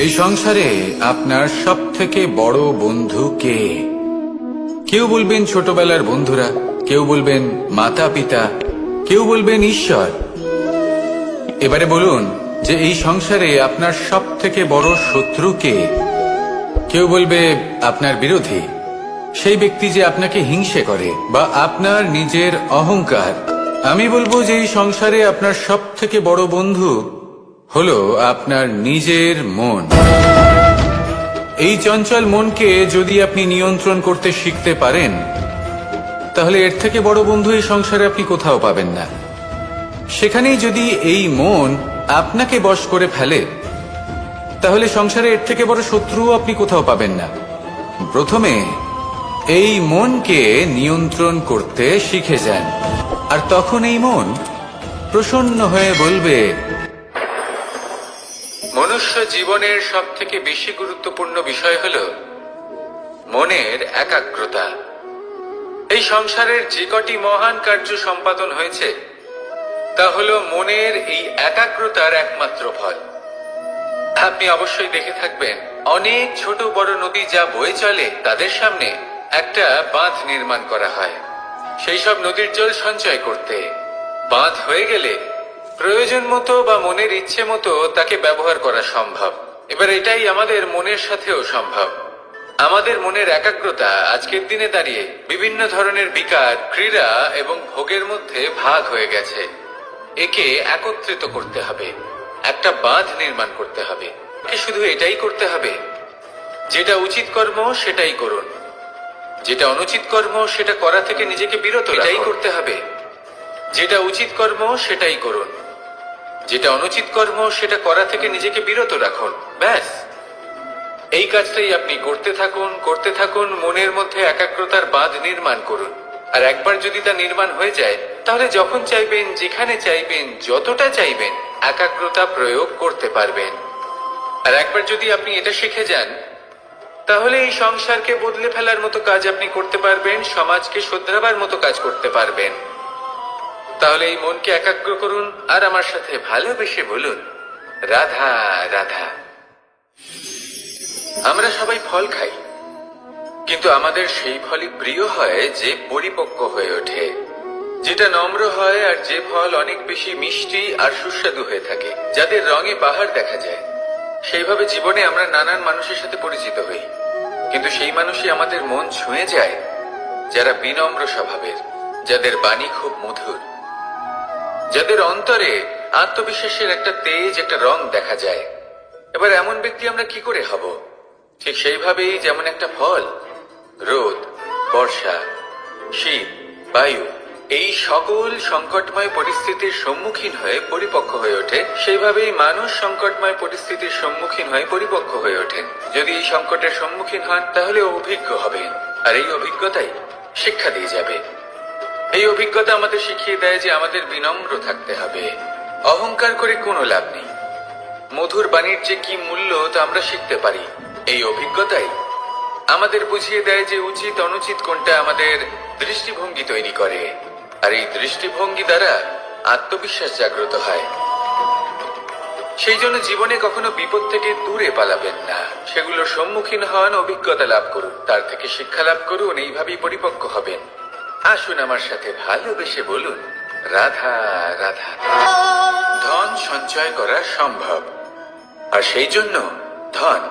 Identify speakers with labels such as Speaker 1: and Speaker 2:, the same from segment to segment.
Speaker 1: এই সংসারে আপনার সব থেকে বড় বন্ধু কে? কেউ বলবেন ছোটবেলার বন্ধুরা, কেউ বলবেন মাতা পিতা, কেউ বলবেন ঈশ্বর। এবারে বলুন যে এই সংসারে আপনার সব থেকে বড় শত্রু কে? কেউ বলবে আপনার বিরোধী, সেই ব্যক্তি যে আপনাকে হিংসে করে, বা আপনার নিজের অহংকার। আমি বলবো যে এই সংসারে আপনার সব থেকে বড় বন্ধু হলো আপনার নিজের মন। এই চঞ্চল মনকে যদি আপনি নিয়ন্ত্রণ করতে শিখতে পারেন, তাহলে এর থেকে বড় বন্ধু এই সংসারে আপনি কোথাও পাবেন না। সেখানেই যদি এই মন আপনাকে বশ করে ফেলে, তাহলে সংসারে এর থেকে বড় শত্রুও আপনি কোথাও পাবেন না। প্রথমে এই মনকে নিয়ন্ত্রণ করতে শিখে যান, আর তখন এই মন প্রসন্ন হয়ে বলবে, মনুষ্য জীবনের সব থেকে বেশি গুরুত্বপূর্ণ বিষয় হল মনের একাগ্রতা। এই সংসারের যে কটি মহান কার্য সম্পাদন হয়েছে তা হল মনের এই একাগ্রতার একমাত্র ফল। আপনি অবশ্যই দেখে থাকবেন, অনেক ছোট বড় নদী যা বয়ে চলে তাদের সামনে একটা বাঁধ নির্মাণ করা হয় সেই সব নদীর জল সঞ্চয় করতে। বাঁধ হয়ে গেলে প্রয়োজন মতো বা মনের ইচ্ছে মতো তাকে ব্যবহার করা সম্ভব। এবার এটাই আমাদের মনের সাথেও সম্ভব। আমাদের মনের একাগ্রতা আজকের দিনে দাঁড়িয়ে বিভিন্ন ধরনের বিকার, ক্রীড়া এবং ভোগের মধ্যে ভাগ হয়ে গেছে। একে একত্রিত করতে হবে, একটা বাঁধ নির্মাণ করতে হবে। শুধু এটাই করতে হবে, যেটা উচিত কর্ম সেটাই করুন, যেটা অনুচিত কর্ম সেটা করা থেকে নিজেকে বিরত রাখুন। এটাই করতে হবে, যেটা উচিত কর্ম সেটাই করুন, যেটা অনুচিত কর্ম সেটা করা থেকে নিজেকে বিরত রাখুন। ব্যাস, এই কাজটাই আপনি করতে থাকুন, করতে থাকুন। মনের মধ্যে একাগ্রতার বাঁধ নির্মাণ করুন। আর একবার যদি তা নির্মাণ হয়ে যায়, তাহলে যখন চাইবেন, যেখানে চাইবেন, যতটা চাইবেন একাগ্রতা প্রয়োগ করতে পারবেন। আর একবার যদি আপনি এটা শিখে যান, তাহলে এই সংসারকে বদলে ফেলার মতো কাজ আপনি করতে পারবেন, সমাজকে শোধরাবার মতো কাজ করতে পারবেন। তাহলে এই মনকে একাগ্র করুন আর আমার সাথে ভালোবেসে বলুন, রাধা রাধা। আমরা সবাই ফল খাই, কিন্তু আমাদের সেই ফলই প্রিয় হয় যে পরিপক্ক হয়ে ওঠে, যেটা নম্র হয়, আর যে ফল অনেক বেশি মিষ্টি আর সুস্বাদু হয়ে থাকে, যাদের রঙে বাহার দেখা যায়। সেইভাবে জীবনে আমরা নানান মানুষের সাথে পরিচিত হই, কিন্তু সেই মানুষই আমাদের মন ছুঁয়ে যায় যারা বিনম্র স্বভাবের, যাদের বাণী খুব মধুর, যাদের অন্তরে আত্মবিশ্বাসের একটা তেজ, একটা রং দেখা যায়। এবার এমন ব্যক্তি আমরা কি করে হব? ঠিক সেইভাবেই যেমন একটা ফল রোদ, বর্ষা, শীত, বায়ু এই সকল সংকটময় পরিস্থিতির সম্মুখীন হয়ে পরিপক্ক হয়ে ওঠে, সেইভাবেই মানুষ সংকটময় পরিস্থিতির সম্মুখীন হয়ে পরিপক্ক হয়ে ওঠেন। যদি এই সংকটের সম্মুখীন হন, তাহলে অভিজ্ঞ হবেন, আর এই অভিজ্ঞতাই শিক্ষা দিয়ে যাবে। এই অভিজ্ঞতা আমাদের শিখিয়ে দেয় যে আমাদের বিনম্র থাকতে হবে। অহংকার করে কোনো লাভ নেই। মধুর বাণীর যে কি মূল্য তা আমরা শিখতে পারি। এই অভিজ্ঞতাই আমাদের বুঝিয়ে দেয় যে উচিত অনুচিত কোনটা, আমাদের দৃষ্টিভঙ্গি তৈরি করে, আর এই দৃষ্টিভঙ্গি দ্বারা আত্মবিশ্বাস জাগ্রত হয়। সেই জন্য জীবনে কখনো বিপদ থেকে দূরে পালাবেন না, সেগুলোর সম্মুখীন হন, অভিজ্ঞতা লাভ করুন, তার থেকে শিক্ষা লাভ করুন, এইভাবেই পরিপক্ক হবেন। আসুন আমার সাথে ভালোবেসে বলুন, রাধা রাধা। ধন সঞ্চয় করা সম্ভব, আর সেই জন্য ধন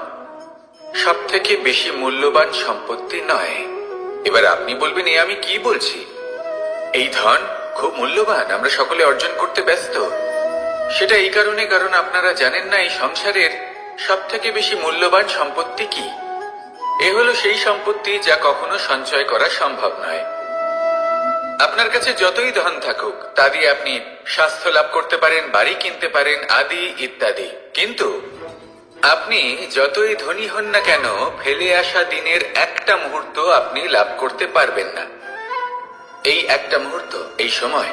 Speaker 1: সব থেকে বেশি মূল্যবান সম্পত্তি নয়। এবার আপনি বলবেন, এ আমি কি বলছি? এই ধন খুব মূল্যবান, আমরা সকলে অর্জন করতে ব্যস্ত। সেটা এই কারণে, কারণ আপনারা জানেন না এই সংসারের সব থেকে বেশি মূল্যবান সম্পত্তি কি। এ হলো সেই সম্পত্তি যা কখনো সঞ্চয় করা সম্ভব নয়। আপনার কাছে যতই ধন থাকুক, তা দিয়ে আপনি স্বাস্থ্য লাভ করতে পারেন, বাড়ি কিনতে পারেন, আদি ইত্যাদি, কিন্তু আপনি যতই ধনী হন না কেন, ফেলে আসা দিনের একটা মুহূর্ত আপনি লাভ করতে পারবেন না। এই একটা মুহূর্ত, এই সময়,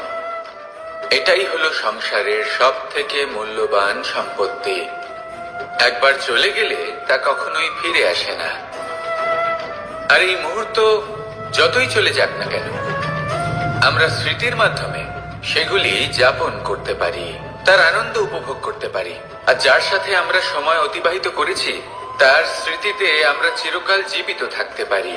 Speaker 1: এটাই হলো সংসারের সব থেকে মূল্যবান সম্পত্তি। একবার চলে গেলে তা কখনোই ফিরে আসে না। আর এই মুহূর্ত যতই চলে যাক না কেন, আমরা স্মৃতির মাধ্যমে সেগুলি যাপন করতে পারি। তার আনন্দ উপভোগ করতে পারি, আর যার সাথে আমরা সময় অতিবাহিত করেছি তার স্মৃতিতে আমরা চিরকাল জীবিত থাকতে পারি।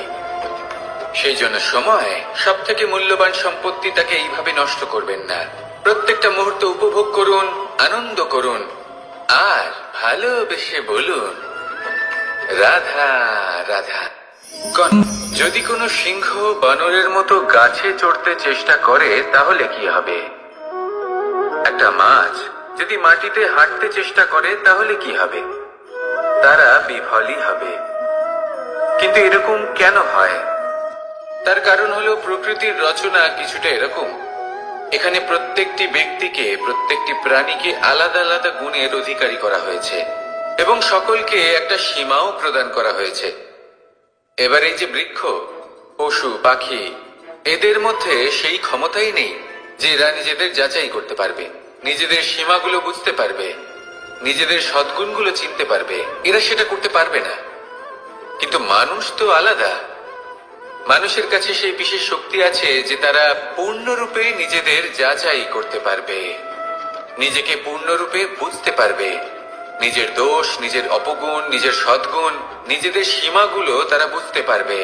Speaker 1: সেই জন্য সময় সব থেকে মূল্যবান সম্পত্তি, তাকে এইভাবে নষ্ট করবেন না। প্রত্যেকটা মুহূর্ত উপভোগ করুন, আনন্দ করুন, আর ভালোবেসে বলুন রাধা রাধা। যদি কোনো সিংহ বানরের মতো গাছে চড়তে চেষ্টা করে তাহলে কি হবে? একটা মাছ যদি মাটিতে হাঁটতে চেষ্টা করে তাহলে কি হবে? তারা বিফলই হবে। কিন্তু এরকম কেন হয়? তার কারণ হলো প্রকৃতির রচনা কিছুটা এরকম। এখানে প্রত্যেকটি ব্যক্তিকে, প্রত্যেকটি প্রাণীকে আলাদা আলাদা গুণের অধিকারী করা হয়েছে এবং সকলকে একটা সীমাও প্রদান করা হয়েছে। এবার এই যে বৃক্ষ, পশু, পাখি, এদের মধ্যে সেই ক্ষমতাই নেই যে এরা নিজেদের যাচাই করতে পারবে, নিজেদের সীমাগুলো বুঝতে পারবে, নিজেদের সদ্গুণগুলো চিনতে পারবে। এরা সেটা করতে পারবে না। কিন্তু মানুষ তো আলাদা। মানুষের কাছে সেই বিশেষ শক্তি আছে যে তারা পূর্ণরূপে নিজেদের যাচাই করতে পারবে, নিজেকে পূর্ণরূপে বুঝতে পারবে, নিজের দোষ, নিজের অপগুণ, নিজের সদ্গুণ, নিজেদের সীমাগুলো তারা বুঝতে পারবে।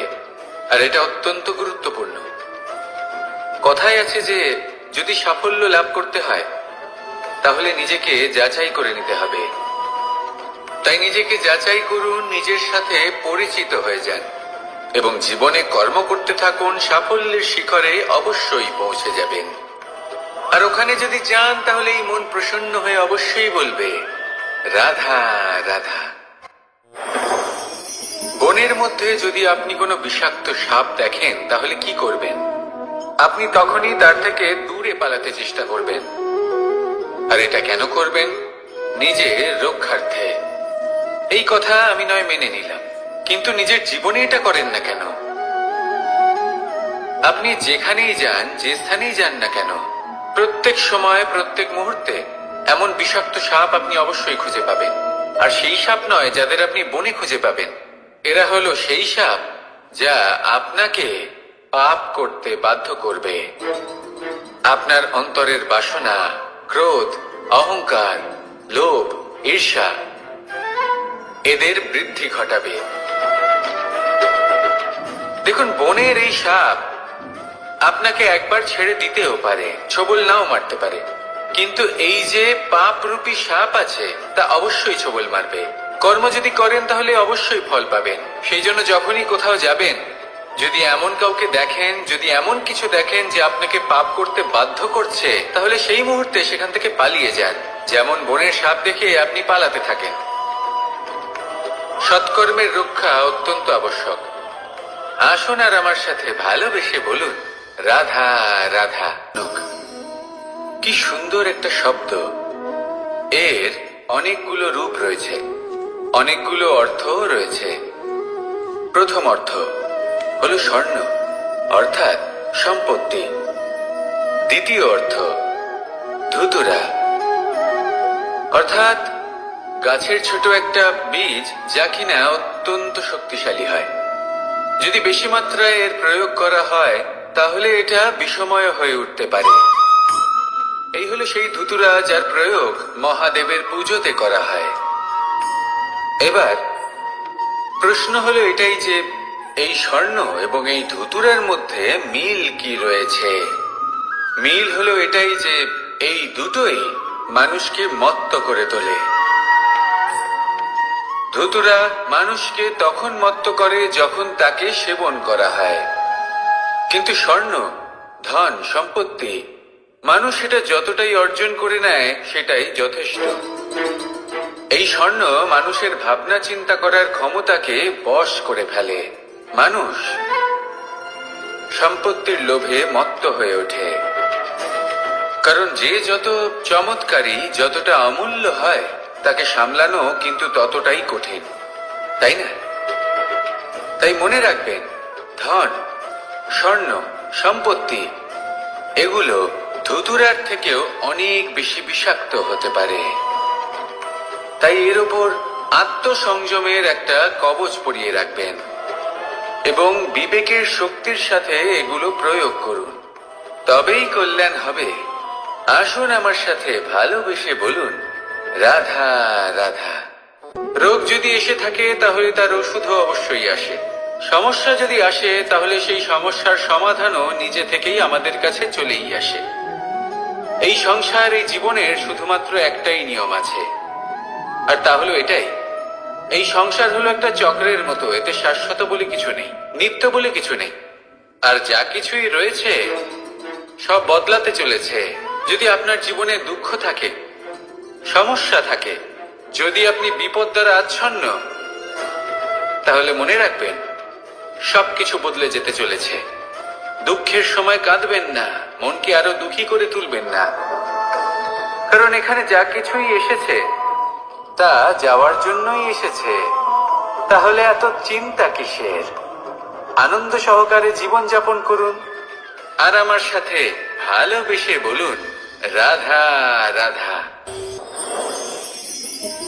Speaker 1: আর এটা অত্যন্ত গুরুত্বপূর্ণ। কথায় আছে যে যদি সাফল্য লাভ করতে হয় তাহলে নিজেকে যাচাই করে নিতে হবে। তাই নিজেকে যাচাই করুন, নিজের সাথে পরিচিত হয়ে যান এবং জীবনে কর্ম করতে থাকুন। সাফল্যের শিখরে অবশ্যই পৌঁছে যাবেন। আর ওখানে যদি যান তাহলে এই মন প্রসন্ন হয়ে অবশ্যই বলবে রাধা রাধা। বনের মধ্যে যদি আপনি কোনো বিষাক্ত সাপ দেখেন তাহলে কি করবেন? আপনি তখনই তার থেকে দূরে পালাতে চেষ্টা করবেন। আর এটা কেন করবেন? নিজের রক্ষার্থে। এই কথা আমি নয় মেনে নিলাম, কিন্তু নিজের জীবনে এটা করেন না কেন? আপনি যেখানেই যান, যে স্থানেই যান না কেন, প্রত্যেক সময়, প্রত্যেক মুহূর্তে এমন বিষাক্ত সাপ আপনি অবশ্যই খুঁজে পাবেন। আর সেই সাপ নয় যাদের আপনি বনে খুঁজে পাবেন, এরা হলো সেই সাপ যা আপনাকে পাপ করতে বাধ্য করবে। আপনার অন্তরের বাসনা, ক্রোধ, অহংকার, লোভ, ঈর্ষা, এদের বৃদ্ধি ঘটাবে। দেখুন, বনের এই সাপ আপনাকে একবার ছেড়ে দিতেও পারে, ছোবল নাও মারতে পারে, কিন্তু এই যে পাপরূপী সাপ আছে তা অবশ্যই ছোবল মারবে। কর্ম যদি করেন তাহলে অবশ্যই ফল পাবেন। সেই জন্য যখনই কোথাও যাবেন, যদি এমন কাউকে দেখেন, যদি এমন কিছু দেখেন যে আপনাকে পাপ করতে বাধ্য করছে, তাহলে সেই মুহূর্তে সেখান থেকে পালিয়ে যান। যেমন বনের সাপ দেখে আপনি পালাতে থাকেন। সৎকর্মের রক্ষা অত্যন্ত আবশ্যক। আসুন আর আমার সাথে ভালোবেসে বলুন রাধা রাধা। কি সুন্দর একটা শব্দ। এর অনেকগুলো রূপ রয়েছে, অনেকগুলো অর্থও রয়েছে। প্রথম অর্থ হলো স্বর্ণ, অর্থাৎ সম্পত্তি। দ্বিতীয় অর্থ ধুতুরা, অর্থাৎ গাছের ছোট একটা বীজ যা কিনা অত্যন্ত শক্তিশালী হয়। যদি বেশি মাত্রায় এর প্রয়োগ করা হয় তাহলে এটা বিষময় হয়ে উঠতে পারে। এই হলো সেই ধুতুরা যার প্রয়োগ মহাদেবের পুজোতে করা হয়। এবার প্রশ্ন হলো এটাই যে এই স্বর্ণ এবং এই ধুতুরার মধ্যে মিল কি রয়েছে? মিল হলো এটাই যে এই দুটোই মানুষকে মত্ত করে তোলে। ধুতুরা মানুষকে তখন মত্ত করে যখন তাকে সেবন করা হয়, কিন্তু স্বর্ণ, ধন, সম্পত্তি, মানুষ এটা যতটাই অর্জন করে নেয় সেটাই যথেষ্ট। এই স্বর্ণ মানুষের ভাবনা চিন্তা করার ক্ষমতাকে বশ করে ফেলে। মানুষ সম্পত্তির লোভে মত্ত হয়ে ওঠে, কারণ যে যত চমৎকারী, যতটা অমূল্য হয় তাকে সামলানো কিন্তু ততটাই কঠিন, তাই না? তাই মনে রাখবেন, ধন, স্বর্ণ, সম্পত্তি এগুলো ধুতুরার থেকেও অনেক বেশি বিষাক্ত হতে পারে। তাই এর ওপর আত্মসংযমের একটা কবচ পরিয়ে রাখবেন এবং বিবেকের শক্তির সাথে এগুলো প্রয়োগ করুন, তবেই কল্যাণ হবে। আসুন আমার সাথে ভালোবেসে বলুন, রাধা রাধা। রোগ যদি এসে থাকে তাহলে তার ওষুধও অবশ্যই আসে। সমস্যা যদি আসে তাহলে সেই সমস্যার সমাধানও নিজে থেকেই আমাদের কাছে চলেই আসে। এই সংসার, এই জীবনের শুধুমাত্র একটাই নিয়ম আছে, আর তা হলো এটাই, এই সংসার হলো একটা চক্রের মতো। এতে শাশ্বত বলে কিছু নেই, নিত্য বলে কিছু নেই, আর যা কিছুই রয়েছে সব বদলাতে চলেছে। যদি আপনার জীবনে দুঃখ থাকে, সমস্যা থাকে, যদি আপনি বিপদ দ্বারা আচ্ছন্ন, তাহলে মনে রাখবেন সবকিছু বদলে যেতে চলেছে। দুঃখের সময় কাঁদবেন না, মনকে আরো দুঃখী করে তুলবেন না, কারণ এখানে যা কিছুই এসেছে তা যাওয়ার জন্যই এসেছে। তাহলে এত চিন্তা কিসের? আনন্দ সহকারে জীবন যাপন করুন, আর আমার সাথে ভালোবেসে বলুন, রাধা রাধা।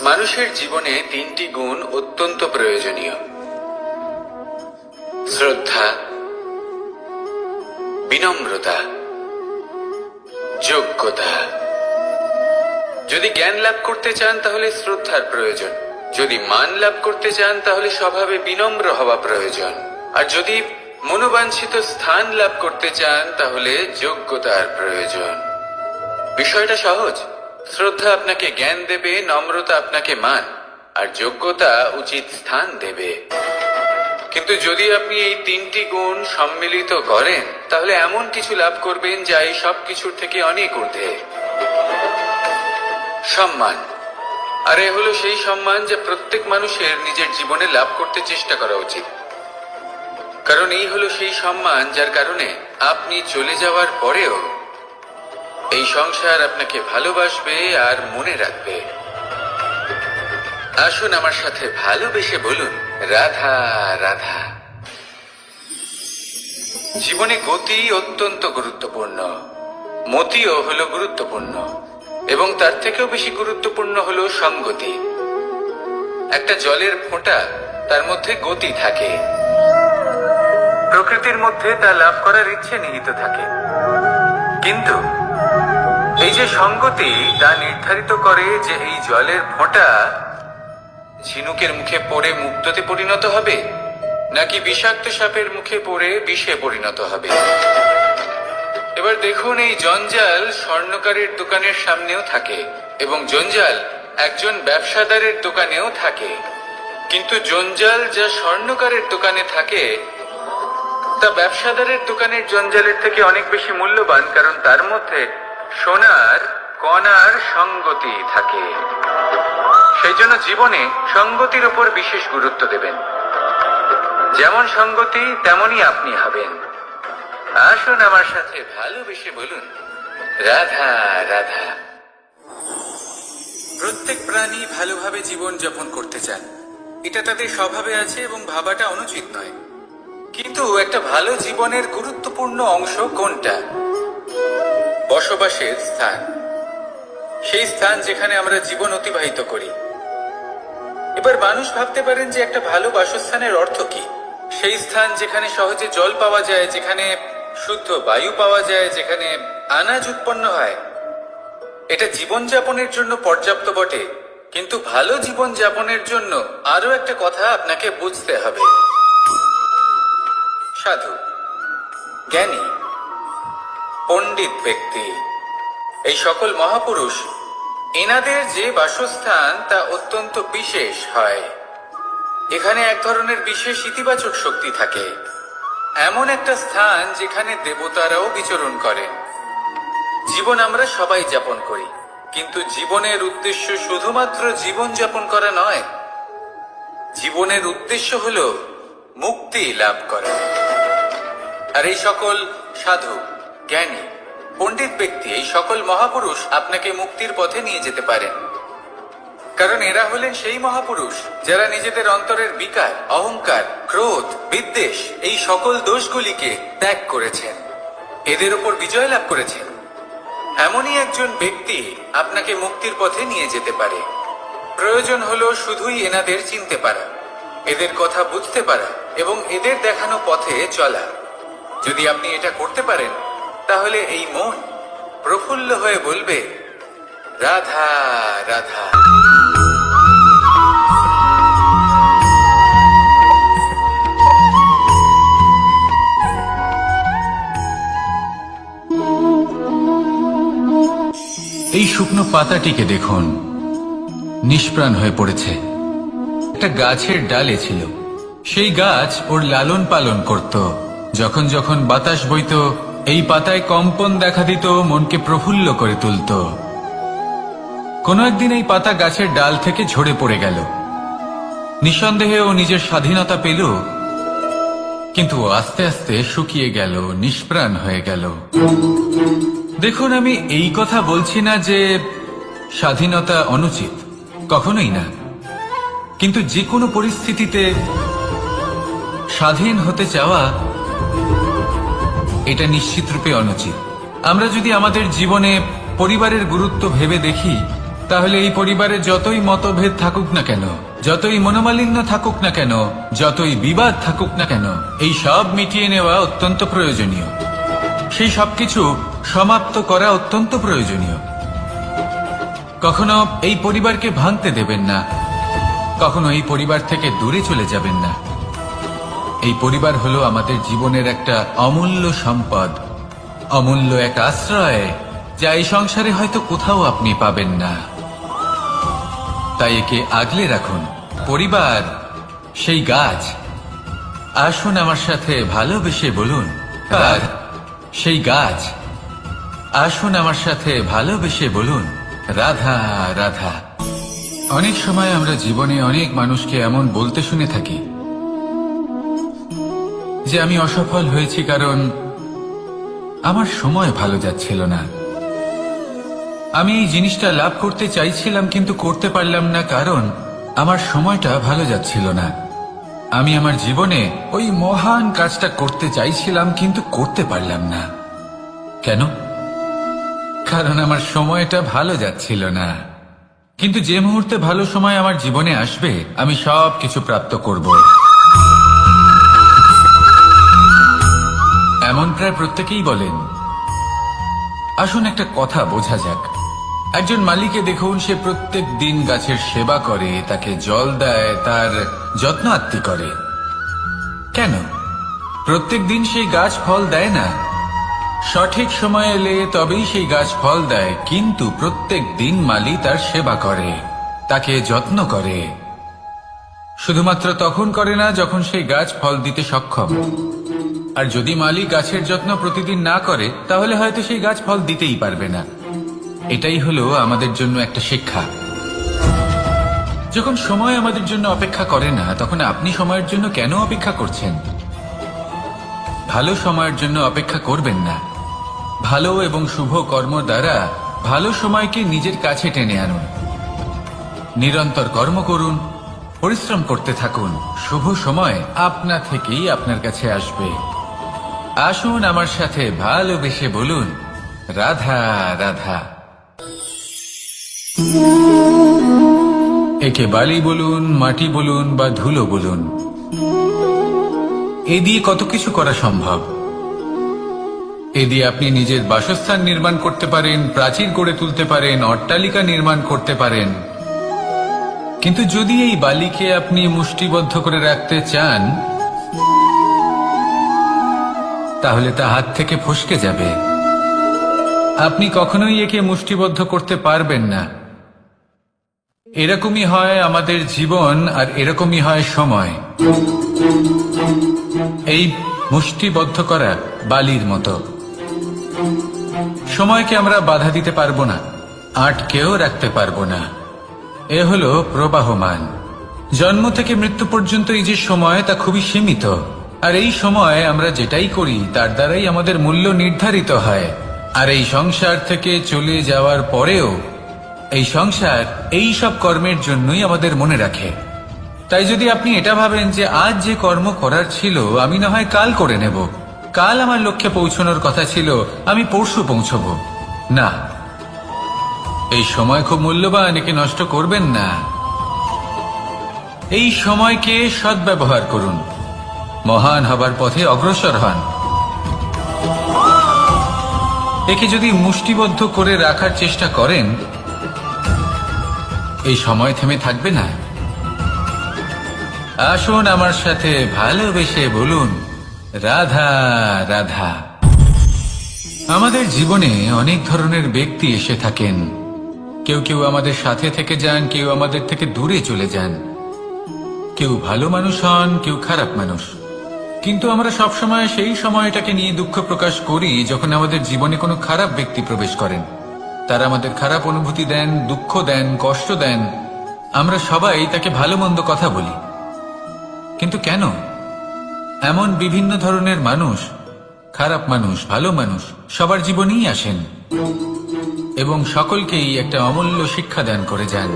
Speaker 1: মানুষের জীবনে তিনটি গুণ অত্যন্ত প্রয়োজনীয়: শ্রদ্ধা, বিনম্রতা, যোগ্যতা। যদি জ্ঞান লাভ করতে চান তাহলে শ্রদ্ধার প্রয়োজন, যদি মান লাভ করতে চান তাহলে স্বভাবে বিনম্র হওয়া প্রয়োজন, আর যদি মনোবাঞ্ছিত স্থান লাভ করতে চান তাহলে যোগ্যতার প্রয়োজন। বিষয়টা সহজ। শ্রদ্ধা আপনাকে জ্ঞান দেবে, নম্রতা আপনাকে মান, আর যোগ্যতা উচিত স্থান দেবে। কিন্তু যদি আপনি এই তিনটি গুণ সম্মিলিত করেন তাহলে এমন কিছু লাভ করবেন যা এই সব কিছুর থেকে অনেক ঊর্ধ্বে। সম্মান। আর এ হলো সেই সম্মান যা প্রত্যেক মানুষের নিজের জীবনে লাভ করতে চেষ্টা করা উচিত, কারণ এই হলো সেই সম্মান যার কারণে আপনি চলে যাওয়ার পরেও এই সংসার আপনাকে ভালোবাসবে আর মনে রাখবে। আসুন আমার সাথে ভালোবেসে বলুন, রাধা রাধা। জীবনে গতি অত্যন্ত গুরুত্বপূর্ণ, মতিও হলো গুরুত্বপূর্ণ, এবং তার থেকেও বেশি গুরুত্বপূর্ণ হলো সঙ্গতি। একটা জলের ফোঁটা, তার মধ্যে গতি থাকে, প্রকৃতির মধ্যে তা লাভ করার ইচ্ছে নিহিত থাকে, কিন্তু এই যে সঙ্গতি তা নির্ধারিত করে যে এই জলের ফোঁটা ঝিনুকের মুখে পড়ে মুক্ততে পরিণত হবে নাকি বিষাক্ত সাপের মুখে পড়ে বিষে পরিণত হবে। এবার দেখুন, এই জঞ্জাল স্বর্ণকারের দোকানের সামনেও থাকে এবং জঞ্জাল একজন ব্যবসাদারের দোকানেও থাকে, কিন্তু জঞ্জাল যা স্বর্ণকারের দোকানে থাকে তা ব্যবসাদারের দোকানের জঞ্জালের থেকে অনেক বেশি মূল্যবান, কারণ তার মধ্যে সোনার কণার সঙ্গতি থাকে। সেই জন্য জীবনে সঙ্গতির উপর বিশেষ গুরুত্ব দেবেন। যেমন সঙ্গতি তেমনই আপনি হবেন। আসুন আমার সাথে ভালোবেসে বলুন, রাধা রাধা। প্রত্যেক প্রাণী ভালোভাবে জীবন যাপন করতে চান, এটা তাদের স্বভাবে আছে এবং ভাবাটা অনুচিত নয়। কিন্তু একটা ভালো জীবনের গুরুত্বপূর্ণ অংশ কোনটা? বসবাসের স্থান। সেই স্থান যেখানে আমরা জীবন অতিবাহিত করি। এবার মানুষ ভাবতে পারেন যে একটা ভালো বাসস্থানের অর্থ কি? সেই স্থান যেখানে সহজে জল পাওয়া যায়, যেখানে শুদ্ধ বায়ু পাওয়া যায়, যেখানে আনাজ উৎপন্ন হয়। এটা জীবনযাপনের জন্য পর্যাপ্ত বটে, কিন্তু ভালো জীবন যাপনের জন্য আরো একটা কথা আপনাকে বুঝতে হবে। সাধু, জ্ঞানী, পণ্ডিত ব্যক্তি, এই সকল মহাপুরুষ, এনাদের যে বাসস্থান তা অত্যন্ত বিশেষ হয়। এখানে এক ধরনের বিশেষ ইতিবাচক শক্তি থাকে, এমন একটা স্থান যেখানে দেবতারাও বিচরণ করেন। জীবন আমরা সবাই যাপন করি, কিন্তু জীবনের উদ্দেশ্য শুধুমাত্র জীবন যাপন করা নয়। জীবনের উদ্দেশ্য হলো মুক্তি লাভ করা। আর এই সকল সাধু, জ্ঞানী, পণ্ডিত ব্যক্তি, এই সকল মহাপুরুষ আপনাকে মুক্তির পথে নিয়ে যেতে পারেন, কারণ এরা হলেন সেই মহাপুরুষ যারা নিজেদের অন্তরের বিকার, অহংকার, ক্রোধ, বিদ্বেষ এই সকল দোষগুলিকে ত্যাগ করেছেন, এদের উপর বিজয় লাভ করেছেন। এমনই একজন ব্যক্তি আপনাকে মুক্তির পথে নিয়ে যেতে পারে। প্রয়োজন হলো শুধুই এনাদের চিনতে পারা, এদের কথা বুঝতে পারা এবং এদের দেখানো পথে চলা। যদি আপনি এটা করতে পারেন তাহলে এই মন, প্রফুল্ল হয়ে বলবে, রাধা রাধা। এই শুকনো পাতাটিকে দেখুন, নিষ্প্রাণ হয়ে পড়েছে। একটা গাছের ডালে ছিল, সেই গাছ ওর লালন পালন করত। যখন যখন বাতাস বইত, এই পাতায় কম্পন দেখা দিত, মনকে প্রফুল্ল করে তুলত। কোনো একদিন এই পাতা গাছের ডাল থেকে ঝরে পড়ে গেল। নিঃসন্দেহে ও নিজের স্বাধীনতা পেল, কিন্তু আস্তে আস্তে শুকিয়ে গেল, নিষ্প্রাণ হয়ে গেল। দেখুন, আমি এই কথা বলছি না যে স্বাধীনতা অনুচিত, কখনোই না। কিন্তু যে কোনো পরিস্থিতিতে স্বাধীন হতে চাওয়া এটা নিশ্চিতরূপে অনুচিত। আমরা যদি আমাদের জীবনে পরিবারের গুরুত্ব ভেবে দেখি, তাহলে এই পরিবারে যতই মতভেদ থাকুক না কেন, যতই মনোমালিন্য থাকুক না কেন, যতই বিবাদ থাকুক না কেন, এই সব মিটিয়ে নেওয়া অত্যন্ত প্রয়োজনীয়। সেই সবকিছু সমাপ্ত করা অত্যন্ত প্রয়োজনীয়। কখনো এই পরিবারকে ভাঙতে দেবেন না, কখনো এই পরিবার থেকে দূরে চলে যাবেন না। এই পরিবার হলো আমাদের জীবনের একটা অমূল্য সম্পদ, অমূল্য এক আশ্রয়, যা এই সংসারে হয়তো কোথাও আপনি পাবেন না। তাই একে আগলে রাখুন। পরিবার সেই গাছ। আসুন আমার সাথে ভালোবেসে বলুন, আর সেই গাছ। আসুন আমার সাথে ভালোবেসে বলুন, রাধা রাধা। অনেক সময় আমরা জীবনে অনেক মানুষকে এমন বলতে শুনে থাকি যে আমি অসফল হয়েছি কারণ আমার সময় ভালো যাচ্ছিল না। আমি এই জিনিসটা লাভ করতে চাইছিলাম কিন্তু করতে পারলাম না কারণ আমার সময়টা ভালো যাচ্ছিল না। আমি আমার জীবনে ওই মহান কাজটা করতে চাইছিলাম কিন্তু করতে পারলাম না। কেন? কারণ আমার সময়টা ভালো যাচ্ছিল না। কিন্তু যে মুহূর্তে ভালো সময় আমার জীবনে আসবে, আমি সব কিছু প্রাপ্ত করব। এমন প্রায় প্রত্যেকেই বলেন। আসুন একটা কথা বোঝা যাক। একজন মালিকে দেখুন, সে প্রত্যেক দিন গাছের সেবা করে, তাকে জল দেয়, তার যত্ন আত্তি করে। কেন? প্রত্যেক দিন সেই গাছ ফল দেয় না। সঠিক সময় এলে তবেই সেই গাছ ফল দেয়, কিন্তু প্রত্যেক দিন মালি তার সেবা করে, তাকে যত্ন করে। শুধুমাত্র তখন করে না যখন সেই গাছ ফল দিতে সক্ষম। আর যদি মালি গাছের যত্ন প্রতিদিন না করে, তাহলে হয়তো সেই গাছ ফল দিতেই পারবে না। এটাই হলো আমাদের জন্য একটা শিক্ষা। যখন সময় আমাদের জন্য অপেক্ষা করে না, তখন আপনি সময়ের জন্য কেন অপেক্ষা করছেন? ভালো সময়ের জন্য অপেক্ষা করবেন না। ভালো এবং শুভ কর্ম দ্বারা ভালো সময়কে নিজের কাছে টেনে আনুন। নিরন্তর কর্ম করুন, পরিশ্রম করতে থাকুন। শুভ সময় আপনা থেকেই আপনার কাছে আসবে। আসুন আমার সাথে ভালোবেসে বলুন, রাধা রাধা। একে বালি বলুন, মাটি বলুন বা ধুলো বলুন, এ দিয়ে কত কিছু করা সম্ভব। এ দিয়ে আপনি নিজের বাসস্থান নির্মাণ করতে পারেন, প্রাচীর গড়ে তুলতে পারেন, অট্টালিকা নির্মাণ করতে পারেন। কিন্তু যদি এই বালিকে আপনি মুষ্টিবদ্ধ করে রাখতে চান, তাহলে তা হাত থেকে ফসকে যাবে। আপনি কখনোই একে মুষ্টিবদ্ধ করতে পারবেন না। এরকমই হয় আমাদের জীবন, আর এরকমই হয় সময়। এই মুষ্টিবদ্ধ করা বালির মতো। সময়কে আমরা বাধা দিতে পারবো না, আটকেও রাখতে পারবো না। এ হলো প্রবাহমান। জন্ম থেকে মৃত্যু পর্যন্ত এই যে সময়, তা খুবই সীমিত। আর এই সময় আমরা যেটাই করি তার দ্বারাই আমাদের মূল্য নির্ধারিত হয়। আর এই সংসার থেকে চলে যাওয়ার পরেও এই সংসার এই সব কর্মের জন্যই আমাদের মনে রাখে। তাই যদি আপনি এটা ভাবেন যে আজ যে কর্ম করার ছিল আমি না হয় কাল করে নেব, কাল আমার লক্ষ্যে পৌঁছানোর কথা ছিল আমি পরশু পৌঁছব, না, এই সময় খুব মূল্যবান, একে নষ্ট করবেন না। এই সময়কে সদ্ব্যবহার করুন, মহান হবার পথে অগ্রসর হন। একে যদি মুষ্টিবদ্ধ করে রাখার চেষ্টা করেন, এই সময় থেমে থাকবে না। আসুন আমার সাথে ভালোবেসে বলুন, রাধা রাধা। আমাদের জীবনে অনেক ধরনের ব্যক্তি এসে থাকেন। কেউ কেউ আমাদের সাথে থেকে যান, কেউ আমাদের থেকে দূরে চলে যান। কেউ ভালো মানুষ হন, কেউ খারাপ মানুষ। কিন্তু আমরা সবসময় সেই সময়টাকে নিয়ে দুঃখ প্রকাশ করি যখন আমাদের জীবনে কোনো খারাপ ব্যক্তি প্রবেশ করেন। তারা আমাদের খারাপ অনুভূতি দেন, দুঃখ দেন, কষ্ট দেন। আমরা সবাই তাকে ভালো মন্দ কথা বলি। কিন্তু কেন? এমন বিভিন্ন ধরনের মানুষ, খারাপ মানুষ, ভালো মানুষ সবার জীবনেই আসেন এবং সকলকেই একটা অমূল্য শিক্ষা দান করে যান।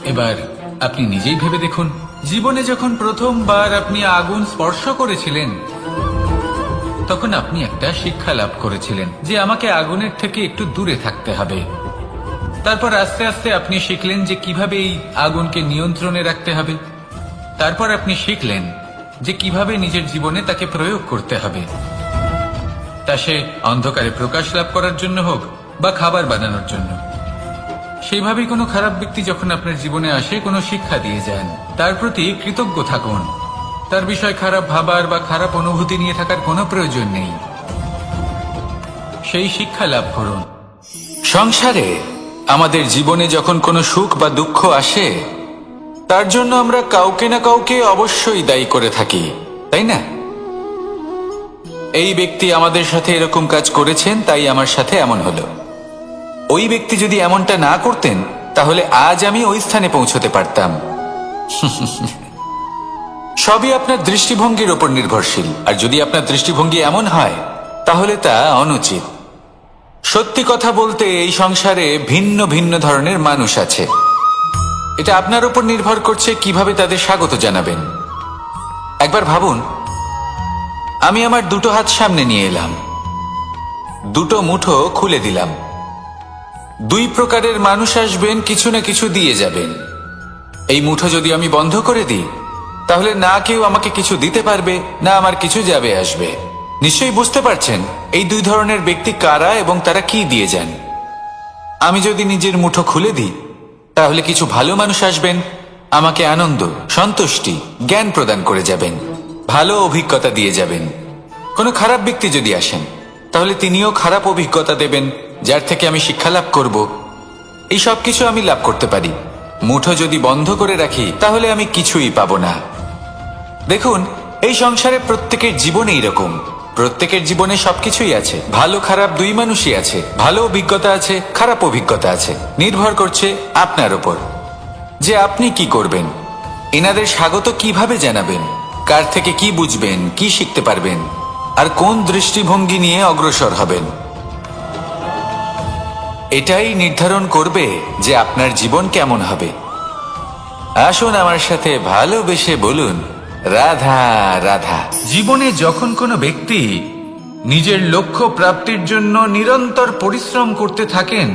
Speaker 1: এবার আপনি নিজেই ভেবে দেখুন, জীবনে যখন প্রথমবার আপনি আগুন স্পর্শ করেছিলেন, তখন আপনি একটা শিক্ষা লাভ করেছিলেন যে আমাকে আগুনের থেকে একটু দূরে থাকতে হবে। তারপর আস্তে আস্তে আপনি শিখলেন যে কিভাবে এই আগুনকে নিয়ন্ত্রণে রাখতে হবে। তারপর আপনি শিখলেন যে কিভাবে নিজের জীবনে তাকে প্রয়োগ করতে হবে, তা সে অন্ধকারে প্রকাশ লাভ করার জন্য হোক বা খাবার বানানোর জন্য। সেইভাবেই কোনো খারাপ ব্যক্তি যখন আপনার জীবনে আসে, কোনো শিক্ষা দিয়ে যান, তার প্রতি কৃতজ্ঞ থাকুন। তার বিষয় খারাপ ভাবার বা খারাপ অনুভূতি নিয়ে থাকার কোনো প্রয়োজন নেই। সেই শিক্ষা লাভ করুন। সংসারে আমাদের জীবনে যখন কোনো সুখ বা দুঃখ আসে, তার জন্য আমরা কাউকে না কাউকে অবশ্যই দায়ী করে থাকি, তাই না? এই ব্যক্তি আমাদের সাথে এরকম কাজ করেছেন, তাই আমার সাথে এমন হলো। ওই ব্যক্তি যদি এমনটা না করতেন, তাহলে আজ আমি ওই স্থানে পৌঁছতে পারতাম। সবই আপনার দৃষ্টিভঙ্গির ওপর নির্ভরশীল। আর যদি আপনার দৃষ্টিভঙ্গি এমন হয়, তাহলে তা অনুচিত। সত্যি কথা বলতে, এই সংসারে ভিন্ন ভিন্ন ধরনের মানুষ আছে। এটা আপনার উপর নির্ভর করছে কিভাবে তাদের স্বাগত জানাবেন। একবার ভাবুন, আমি আমার দুটো হাত সামনে নিয়ে এলাম, দুটো মুঠো খুলে দিলাম। দুই প্রকারের মানুষ আসবেন, কিছু না কিছু দিয়ে যাবেন। এই মুঠো যদি আমি বন্ধ করে দিই, তাহলে না কেউ আমাকে কিছু দিতে পারবে, না আমার কিছু যাবে আসবে। নিশ্চয়ই বুঝতে পারছেন এই দুই ধরনের ব্যক্তি কারা এবং তারা কি দিয়ে যান। আমি যদি নিজের মুঠো খুলে দিই, তাহলে কিছু ভালো মানুষ আসবেন, আমাকে আনন্দ, সন্তুষ্টি, জ্ঞান প্রদান করে যাবেন, ভালো অভিজ্ঞতা দিয়ে যাবেন। কোনো খারাপ ব্যক্তি যদি আসেন, তাহলে তিনিও খারাপ অভিজ্ঞতা দেবেন, যার থেকে আমি শিক্ষা লাভ করব। এই সব কিছু আমি লাভ করতে পারি। মুঠো যদি বন্ধ করে রাখি, তাহলে আমি কিছুই পাবো না। দেখুন, এই সংসারে প্রত্যেকের জীবনে এইরকম। প্রত্যেকের জীবনে সবকিছুই আছে, ভালো খারাপ দুই মানুষই আছে। ভালো অভিজ্ঞতা আছে, খারাপ অভিজ্ঞতা আছে। নির্ভর করছে আপনার উপর যে আপনি কি করবেন, এনাদের স্বাগত কিভাবে জানাবেন, কার থেকে কি বুঝবেন, কি শিখতে পারবেন, আর কোন দৃষ্টিভঙ্গি নিয়ে অগ্রসর হবেন। এটাই নির্ধারণ করবে যে আপনার জীবন কেমন হবে। আসুন আমার সাথে ভালোবেসে বলুন, রাধা রাধা। জীবনে যখন কোনো ব্যক্তি নিজের লক্ষ্য প্রাপ্তির জন্য নিরন্তর পরিশ্রম করতে থাকেন,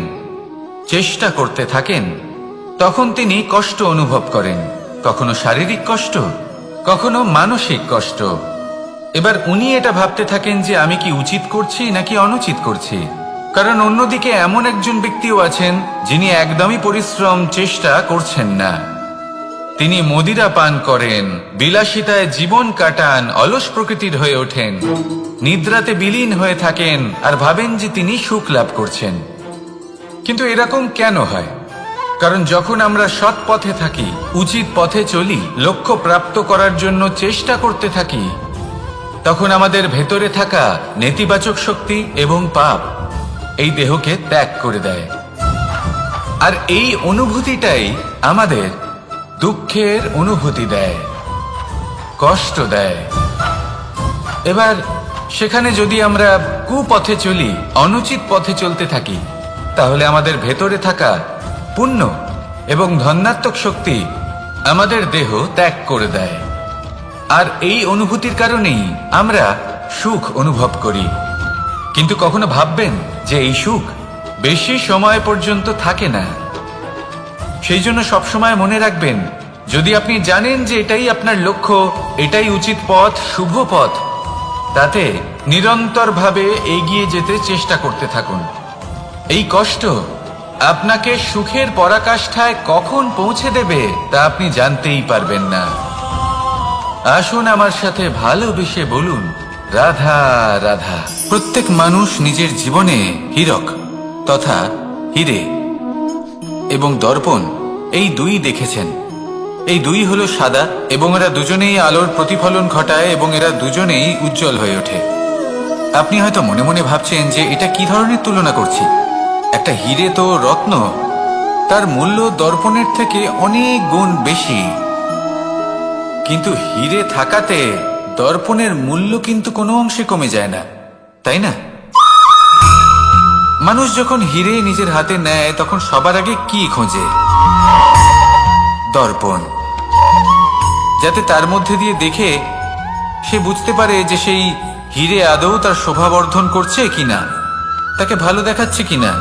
Speaker 1: চেষ্টা করতে থাকেন, তখন তিনি কষ্ট অনুভব করেন। কখনো শারীরিক কষ্ট, কখনো মানসিক কষ্ট। এবার উনি এটা ভাবতে থাকেন যে আমি কি উচিত করছি নাকি অনুচিত করছি। কারণ অন্যদিকে এমন একজন ব্যক্তিও আছেন যিনি একদমই পরিশ্রম, চেষ্টা করছেন না। তিনি মদিরা পান করেন, বিলাসিতায় জীবন কাটান, অলস প্রকৃতির হয়ে ওঠেন, নিদ্রাতে বিলীন হয়ে থাকেন আর ভাবেন যে তিনি সুখ লাভ করছেন। কিন্তু এরকম কেন হয়? কারণ যখন আমরা সৎ পথে থাকি, উচিত পথে চলি, লক্ষ্য প্রাপ্ত করার জন্য চেষ্টা করতে থাকি, তখন আমাদের ভেতরে থাকা নেতিবাচক শক্তি এবং পাপ এই দেহকে ত্যাগ করে দেয়। আর এই অনুভূতিটাই আমাদের দুঃখের অনুভূতি দেয়, কষ্ট দেয়। এবার সেখানে যদি আমরা কুপথে চলি, অনুচিত পথে চলতে থাকি, তাহলে আমাদের ভেতরে থাকা পুণ্য এবং ধনাত্মক শক্তি আমাদের দেহ ত্যাগ করে দেয়। আর এই অনুভূতির কারণেই আমরা সুখ অনুভব করি। কিন্তু কখনো ভাববেন যে এই সুখ বেশি সময় পর্যন্ত থাকে না। সেই জন্য সবসময় মনে রাখবেন, যদি আপনি জানেন যে এটাই আপনার লক্ষ্য, এটাই উচিত পথ, শুভ পথ, তাতে নিরন্তরভাবে এগিয়ে যেতে চেষ্টা করতে থাকুন। এই কষ্ট আপনাকে সুখের পরাকাষ্ঠায় কখন পৌঁছে দেবে তা আপনি জানতেই পারবেন না। আসুন আমার সাথে ভালোবেসে বলুন, রাধা রাধা। প্রত্যেক মানুষ নিজের জীবনে হীরক তথা হীরে এবং দর্পণ এই দুই দেখেছেন। এই দুই হলো সাদা এবং এরা দুজনেই আলোর প্রতিফলন ঘটায় এবং এরা দুজনেই উজ্জ্বল হয়ে ওঠে। আপনি হয়তো মনে মনে ভাবছেন যে এটা কি ধরনের তুলনা করছি। একটা হীরে তো রত্ন, তার মূল্য দর্পণের থেকে অনেক গুণ বেশি। কিন্তু হীরে থাকাতে দর্পণের মূল্য কিন্তু কোনো অংশে কমে যায় না, তাই না? মানুষ যখন হীরে নিজের হাতে নেয় তখন সবার আগে কি খোঁজে? দর্পণ, যাতে তার মধ্যে দিয়ে দেখে সে বুঝতে পারে যে সেই হীরে আদৌ তার শোভাবর্ধন করছে কিনা, তাকে ভালো দেখাচ্ছে কিনা,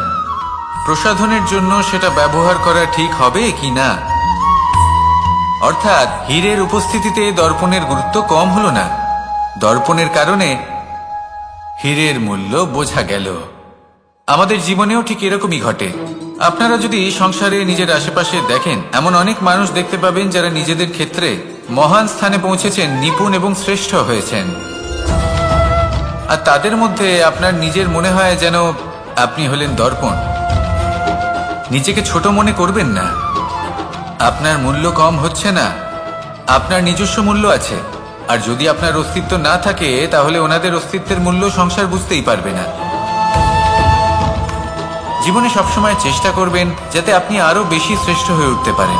Speaker 1: প্রসাধনের জন্য সেটা ব্যবহার করা ঠিক হবে কিনা। অর্থাৎ হীরের উপস্থিতিতে দর্পণের গুরুত্ব কম হলো না, দর্পণের কারণে হীরের মূল্য বোঝা গেল। আমাদের জীবনেও ঠিক এরকমই ঘটে। আপনারা যদি সংসারে নিজের আশেপাশে দেখেন, এমন অনেক মানুষ দেখতে পাবেন যারা নিজেদের ক্ষেত্রে মহান স্থানে পৌঁছেছেন, নিপুণ এবং শ্রেষ্ঠ হয়েছেন। আর তাদের মধ্যে আপনার নিজের মনে হয় যেন আপনি হলেন দর্পণ। নিজেকে ছোট মনে করবেন না। আপনার মূল্য কম হচ্ছে না, আপনার নিজস্ব মূল্য আছে। আর যদি আপনার অস্তিত্ব না থাকে তাহলে ওনাদের অস্তিত্বের মূল্য সংসার বুঝতেই পারবে না। জীবনে সবসময় চেষ্টা করবেন যাতে আপনি আরো বেশি শ্রেষ্ঠ হয়ে উঠতে পারেন।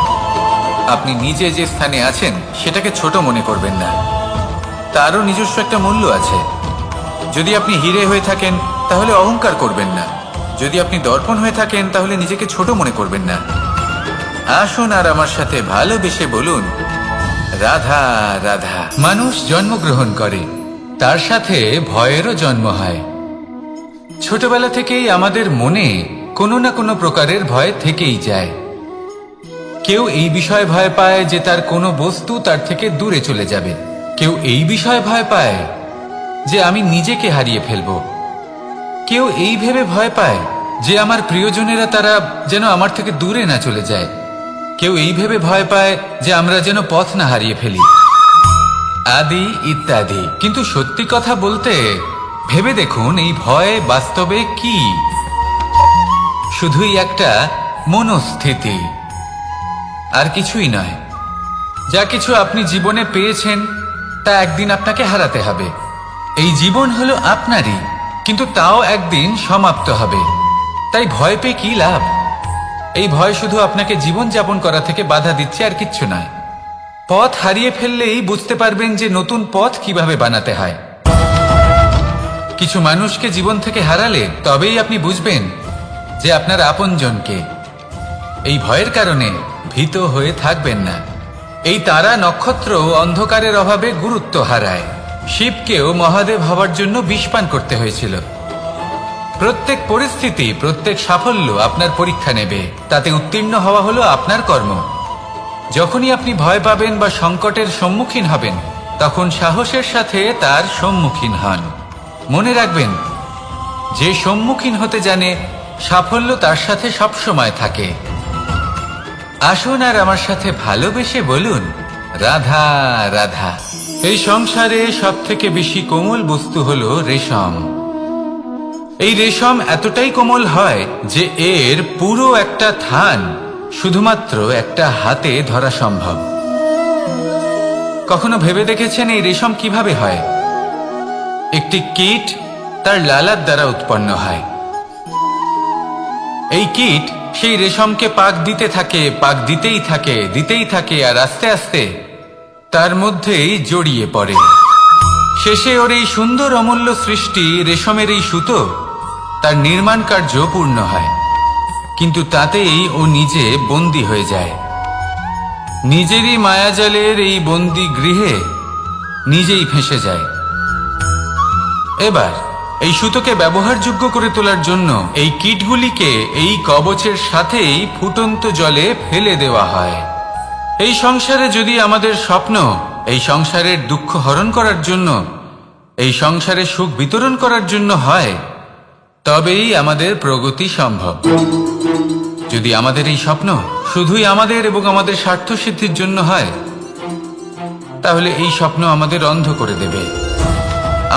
Speaker 1: আপনি নিজে যে স্থানে আছেন সেটাকে ছোট মনে করবেন না, তারও নিজস্ব একটা মূল্য আছে। যদি আপনি হীরে হয়ে থাকেন তাহলে অহংকার করবেন না, যদি আপনি দর্পণ হয়ে থাকেন তাহলে নিজেকে ছোট মনে করবেন না। আসুন আর আমার সাথে ভালোবেসে বলুন, রাধা রাধা। মানুষ জন্মগ্রহণ করে, তার সাথে ভয়েরও জন্ম হয়। ছোটবেলা থেকেই আমাদের মনে কোনো না কোনো প্রকারের ভয় থেকেই যায়। কেউ এই বিষয়ে ভয় পায় যে তার কোনো বস্তু তার থেকে দূরে চলে যাবে। কেউ এই বিষয়ে ভয় পায় যে আমি নিজেকে হারিয়ে ফেলব। কেউ এই ভেবে ভয় পায় যে আমার প্রিয়জনেরা তারা যেন আমার থেকে দূরে না চলে যায়। কেউ এই ভেবে ভয় পায় যে আমরা যেন পথ না হারিয়ে ফেলি, আদি ইত্যাদি। কিন্তু সত্যি কথা বলতে ভেবে দেখুন, এই ভয় বাস্তবে কি? শুধুই একটা মনস্থিতি, আর কিছুই নয়। যা কিছু আপনি জীবনে পেয়েছেন তা একদিন আপনাকে হারাতে হবে। এই জীবন হলো আপনারই, কিন্তু তাও একদিন সমাপ্ত হবে। তাই ভয় পেয়ে কি লাভ? এই ভয় শুধু আপনাকে জীবন যাপন করা থেকে বাধা দিচ্ছে, আর কিচ্ছু নয়। পথ হারিয়ে ফেললেই বুঝতে পারবেন যে নতুন পথ কিভাবে বানাতে হয়। কিছু মানুষকে জীবন থেকে হারালে তবেই আপনি বুঝবেন যে আপনার আপনজনকে। এই ভয়ের কারণে ভীত হয়ে থাকবেন না। এই তারা নক্ষত্র অন্ধকারের অভাবে গুরুত্ব হারায়। শিবকেও মহাদেব হওয়ার জন্য বিষপান করতে হয়েছিল। প্রত্যেক পরিস্থিতি, প্রত্যেক সাফল্য আপনার পরীক্ষা নেবে, তাতে উত্তীর্ণ হওয়া হলো আপনার কর্ম। যখনই আপনি ভয় পাবেন বা সংকটের সম্মুখীন হবেন, তখন সাহসের সাথে তার সম্মুখীন হন। মনে রাখবেন, যে সম্মুখীন হতে জানে সাফল্য তার সাথে সবসময় থাকে। আসুন আর আমার সাথে ভালোবেসে বলুন, রাধা রাধা। এই সংসারে সব থেকে বেশি কোমল বস্তু হলো রেশম। এই রেশম এতটাই কোমল হয় যে এর পুরো একটা থান শুধুমাত্র একটা হাতে ধরা সম্ভব। কখনো ভেবে দেখেছেন এই রেশম কিভাবে হয়? একটি কীট তার লালার দ্বারা উৎপন্ন হয়। এই কীট সেই রেশমকে পাক দিতে থাকে, পাক দিতেই থাকে, আর আস্তে আস্তে তার মধ্যেই জড়িয়ে পড়ে। শেষে ওর এই সুন্দর অমূল্য সৃষ্টি রেশমের এই সুতো, তার নির্মাণ কার্য পূর্ণ হয়। কিন্তু তাতেই ও নিজে বন্দী হয়ে যায়। নিজেরই মায়াজালের এই বন্দী গৃহে নিজেই ফেঁসে যায়। এবার এই সুতোকে ব্যবহারযোগ্য করে তোলার জন্য এই কীটগুলিকে এই কবচের সাথেই ফুটন্ত জলে ফেলে দেওয়া হয়। এই সংসারে যদি আমাদের স্বপ্ন এই সংসারের দুঃখ হরণ করার জন্য এই সংসারে সুখ বিতরণ করার জন্য হয়, তবেই আমাদের প্রগতি সম্ভব। যদি আমাদের এই স্বপ্ন শুধুই আমাদের এবং আমাদের স্বার্থ সিদ্ধির জন্য হয়, তাহলে এই স্বপ্ন আমাদের অন্ধ করে দেবে,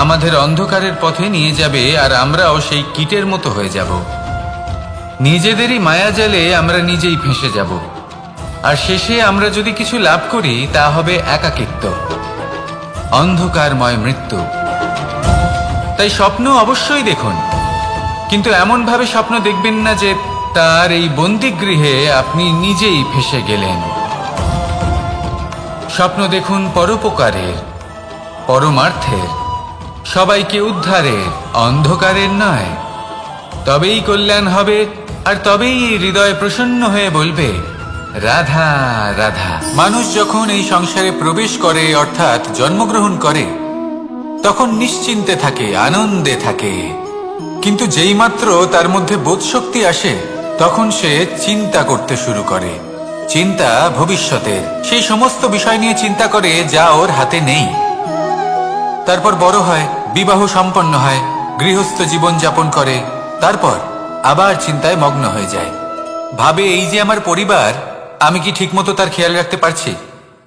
Speaker 1: আমাদের অন্ধকারের পথে নিয়ে যাবে, আর আমরাও সেই কীটের মতো হয়ে যাব। নিজেদেরই মায়াজালে আমরা নিজেই ফেঁসে যাব, আর শেষে আমরা যদি কিছু লাভ করি তা হবে একাকিত্ব, অন্ধকারময় মৃত্যু। তাই স্বপ্ন অবশ্যই দেখুন, কিন্তু এমনভাবে স্বপ্ন দেখবেন না যে তার এই বন্দিগৃহে আপনি নিজেই ফেঁসে গেলেন। স্বপ্ন দেখুন পরোপকারের, পরমার্থের, সবাইকে উদ্ধারের, অন্ধকারের নয়। তবেই কল্যাণ হবে, আর তবেই হৃদয় প্রসন্ন হয়ে বলবে রাধা রাধা। মানুষ যখন এই সংসারে প্রবেশ করে, অর্থাৎ জন্মগ্রহণ করে, তখন নিশ্চিন্তে থাকে, আনন্দে থাকে। কিন্তু যেইমাত্র তার মধ্যে বোধশক্তি আসে, তখন সে চিন্তা করতে শুরু করে। চিন্তা ভবিষ্যতের, সেই সমস্ত বিষয় নিয়ে চিন্তা করে যা ওর হাতে নেই। তারপর বড় হয়, বিবাহ সম্পন্ন হয়, গৃহস্থ জীবন যাপন করে, তারপর আবার চিন্তায় মগ্ন হয়ে যায়। ভাবে এই যে আমার পরিবার, আমি কি ঠিকমতো তার খেয়াল রাখতে পারছি?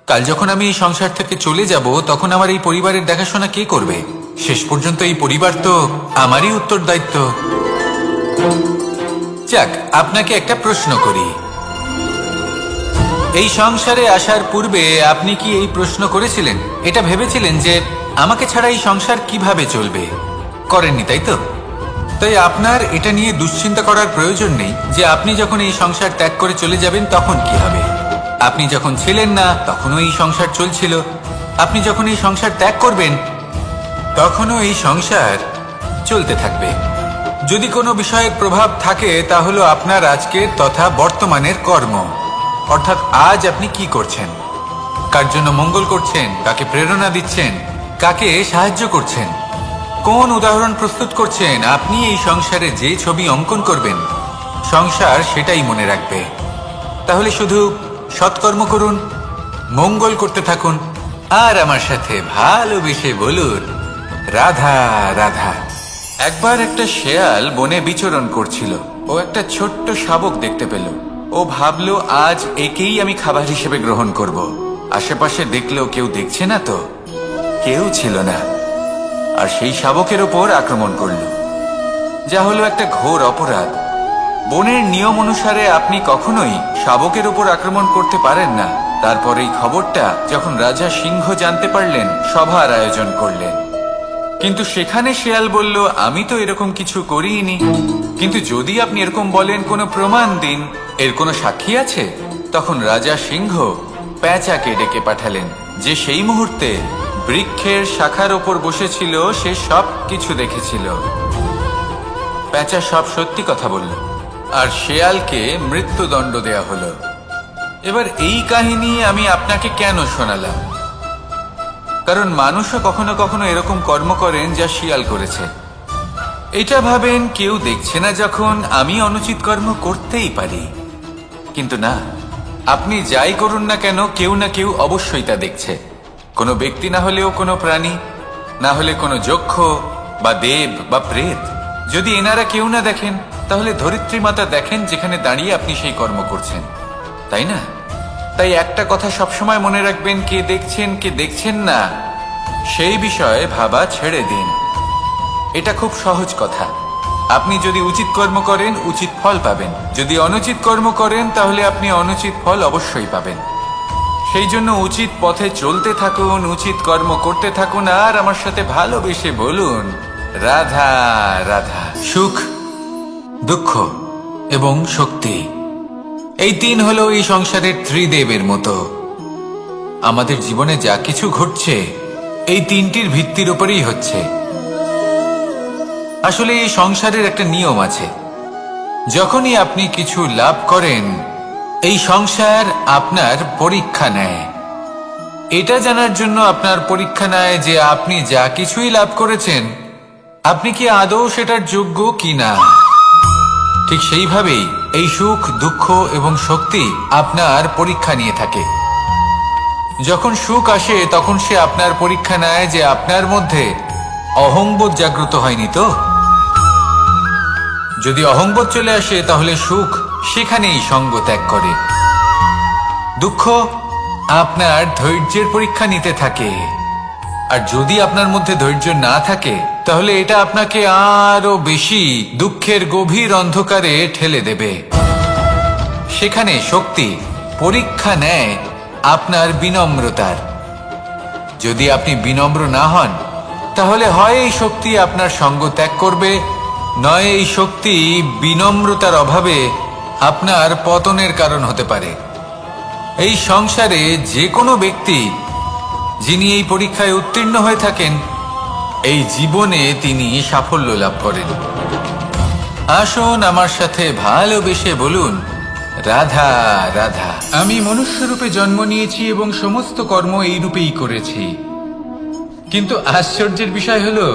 Speaker 1: কাল যখন আমি এই সংসার থেকে চলে যাব, তখন আমার এই পরিবারের দেখাশোনা কে করবে? শেষ পর্যন্ত এই পরিবার তো আমারই উত্তরদায়িত্ব। যাক, আপনাকে একটা প্রশ্ন করি। এই সংসারে আসার পূর্বে আপনি কি এই প্রশ্ন করেছিলেন, এটা ভেবেছিলেন যে আমাকে ছাড়া এই সংসার কিভাবে চলবে? করেননি, তাই তো? তাই আপনার এটা নিয়ে দুশ্চিন্তা করার প্রয়োজন নেই যে আপনি যখন এই সংসার ত্যাগ করে চলে যাবেন তখন কি হবে। আপনি যখন ছিলেন না তখনও এই সংসার চলছিল, আপনি যখন এই সংসার ত্যাগ করবেন তখনও এই সংসার চলতে থাকবে। যদি কোনো বিষয়ের প্রভাব থাকে, তা হলো আপনার আজকের তথা বর্তমানের কর্ম, অর্থাৎ আজ আপনি কি করছেন, কার জন্য মঙ্গল করছেন, কাকে প্রেরণা দিচ্ছেন, কাকে সাহায্য করছেন, কোন উদাহরণ প্রস্তুত করছেন। আপনি এই সংসারে যে ছবি অঙ্কন করবেন, সংসার সেটাই মনে রাখবে। তাহলে শুধু সৎকর্ম করুন, মঙ্গল করতে থাকুন, আর আমার সাথে ভালোবেসে বলুন রাধা রাধা। একবার একটা শেয়াল বনে বিচরণ করছিল। ও একটা ছোট্ট শাবক দেখতে পেল। ও ভাবলো আজ একেই আমি খাবার হিসেবে গ্রহণ করব। আশেপাশে দেখলো কেউ দেখছে না, তো কেউ ছিল না, আর সেই শাবকের ওপর আক্রমণ করল, যা হলো একটা ঘোর অপরাধ। বনের নিয়ম অনুসারে আপনি কখনোই শাবকের ওপর আক্রমণ করতে পারেন না। তারপর এই খবরটা যখন রাজা সিংহ জানতে পারলেন, সভার আয়োজন করলেন। কিন্তু সেখানে শেয়াল বলল, আমি তো এরকম কিছু করিনি। কিন্তু যদি আপনি এরকম বলেন, কোনো প্রমাণ দিন, এর কোনো সাক্ষী আছে? তখন রাজা সিংহ পেঁচাকে ডেকে পাঠালেন, যে সেই মুহূর্তে বৃক্ষের শাখার ওপর বসেছিল, সে সব কিছু দেখেছিল। পেঁচা সব সত্যি কথা বলল, আর শেয়ালকে মৃত্যুদণ্ড দেয়া হলো। এবার এই কাহিনী আমি আপনাকে কেন শোনালাম? কারণ মানুষও কখনো কখনো এরকম কর্ম করেন যা শিয়াল করেছে। এটা ভাবেন কেউ দেখছে না, যখন আমি অনুচিত কর্ম করতেই পারি। কিন্তু না, আপনি যাই করুন না কেন, কেউ না কেউ অবশ্যই তা দেখছে। কোনো ব্যক্তি না হলেও কোনো প্রাণী, না হলে কোনো যক্ষ বা দেব বা প্রেত। যদি এনারা কেউ না দেখেন, তাহলে ধরিত্রী মাতা দেখেন, যেখানে দাঁড়িয়ে আপনি সেই কর্ম করছেন, তাই না? তাই একটা কথা সবসময় মনে রাখবেন, কে দেখছেন কে দেখছেন না সেই বিষয়ে ভাবা ছেড়ে দিন। এটা খুব সহজ কথা। আপনি যদি উচিত কর্ম করেন, উচিত ফল পাবেন। যদি অনুচিত কর্ম করেন, তাহলে আপনি অনুচিত ফল অবশ্যই পাবেন। সেই জন্য উচিত পথে চলতে থাকুন, উচিত কর্ম করতে থাকুন, আর আমার সাথে ভালোবেসে বলুন রাধা রাধা। সুখ, দুঃখ এবং শক্তি, এই তিন হলো এই সংসারের ত্রিদেবের মতো। আমাদের জীবনে যা কিছু ঘটছে, এই তিনটির ভিত্তির উপরেই হচ্ছে। আসলে এই সংসারের একটা নিয়ম আছে। যখনই আপনি কিছু লাভ করেন, এই সংসার আপনার পরীক্ষা নেয়। এটা জানার জন্য আপনার পরীক্ষা নেয় যে আপনি যা কিছুই লাভ করেছেন, আপনি কি আদৌ সেটার যোগ্য কিনা। ঠিক সেইভাবেই এই সুখ, দুঃখ এবং শক্তি আপনার পরীক্ষা নিয়ে থাকে। যখন সুখ আসে, তখন সে আপনার পরীক্ষা নেয় যে আপনার মধ্যে অহংবোধ জাগ্রত হয়নি তো? যদি অহংবোধ চলে আসে তাহলে সুখ সেখানেই সঙ্গ ত্যাগ করে। দুঃখ আপনার ধৈর্যের পরীক্ষা নিতে থাকে, আর যদি আপনার মধ্যে ধৈর্য না থাকে তাহলে এটা আপনাকে আরো বেশি দুঃখের গভীর অন্ধকারে ঠেলে দেবে। সেখানে শক্তি পরীক্ষা নেয় আপনার বিনম্রতার। যদি আপনি বিনম্র না হন তাহলে হয় এই শক্তি আপনার সঙ্গ ত্যাগ করবে, নয় এই শক্তি বিনম্রতার অভাবে আপনার পতনের কারণ হতে পারে। এই সংসারে যে কোনো ব্যক্তি যিনি এই পরীক্ষায় উত্তীর্ণ হয়ে থাকেন, এই জীবনে তিনি সাফল্য লাভ করেন। আসুন আমার সাথে ভালোবেসে বলুন, রাধা রাধা। আমি মনুষ্যরূপে জন্ম নিয়েছি এবং সমস্ত কর্ম এই রূপেই করেছি, কিন্তু আশ্চর্যের বিষয় হলো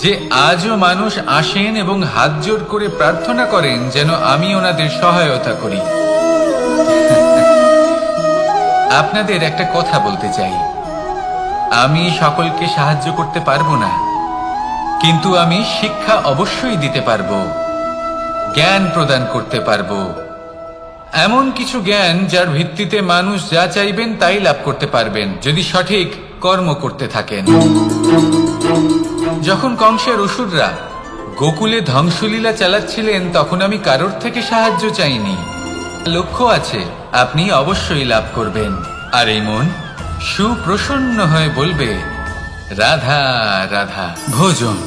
Speaker 1: যে আজও মানুষ আসেন এবং হাত জোড় করে প্রার্থনা করেন যেন আমি ওনাদের সহায়তা করি। আপনাদের একটা কথা বলতে চাই, আমি সকলকে সাহায্য করতে পারবো না, কিন্তু আমি শিক্ষা অবশ্যই দিতে পারবো, জ্ঞান প্রদান করতে পারবো, এমন কিছু জ্ঞান যার ভিত্তিতে মানুষ যা চাইবেন তাই লাভ করতে পারবেন যদি সঠিক কর্ম করতে থাকেন। যখন কংসের অসুররা গোকুলে ধ্বংসলীলা চালাচ্ছিলেন তখন আমি কারোর থেকে সাহায্য চাইনি। লক্ষ্য আছে, আপনি অবশ্যই লাভ করবেন। আর এই মন সুপ্রসন্ন হয়ে বলবে, রাধা রাধা। ভোজন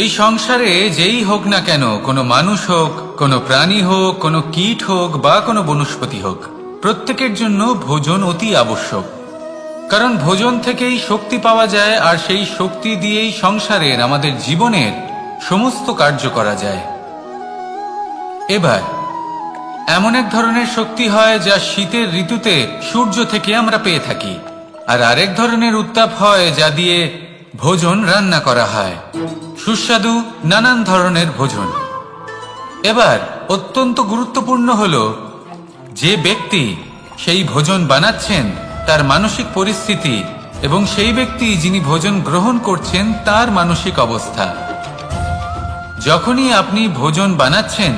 Speaker 1: এই সংসারে যেই হোক না কেন, কোনো মানুষ হোক, কোনো প্রাণী হোক, কোনো কীট হোক বা কোনো বনস্পতি হোক, প্রত্যেকের জন্য ভোজন অতি আবশ্যক। কারণ ভোজন থেকেই শক্তি পাওয়া যায়, আর সেই শক্তি দিয়েই সংসারের আমাদের জীবনের সমস্ত কার্য করা যায়। এবার এমন এক ধরনের শক্তি হয় যা শীতের ঋতুতে সূর্য থেকে আমরা পেয়ে থাকি, আর আরেক ধরনের উত্তাপ হয় যা দিয়ে ভোজন রান্না করা হয়, সুস্বাদু নানান ধরনের ভোজন। এবার অত্যন্ত গুরুত্বপূর্ণ হলো যে ব্যক্তি সেই ভোজন বানাচ্ছেন তার মানসিক পরিস্থিতি এবং সেই ব্যক্তি যিনি ভোজন গ্রহণ করছেন তার মানসিক অবস্থা। যখনই আপনি ভোজন বানাচ্ছেন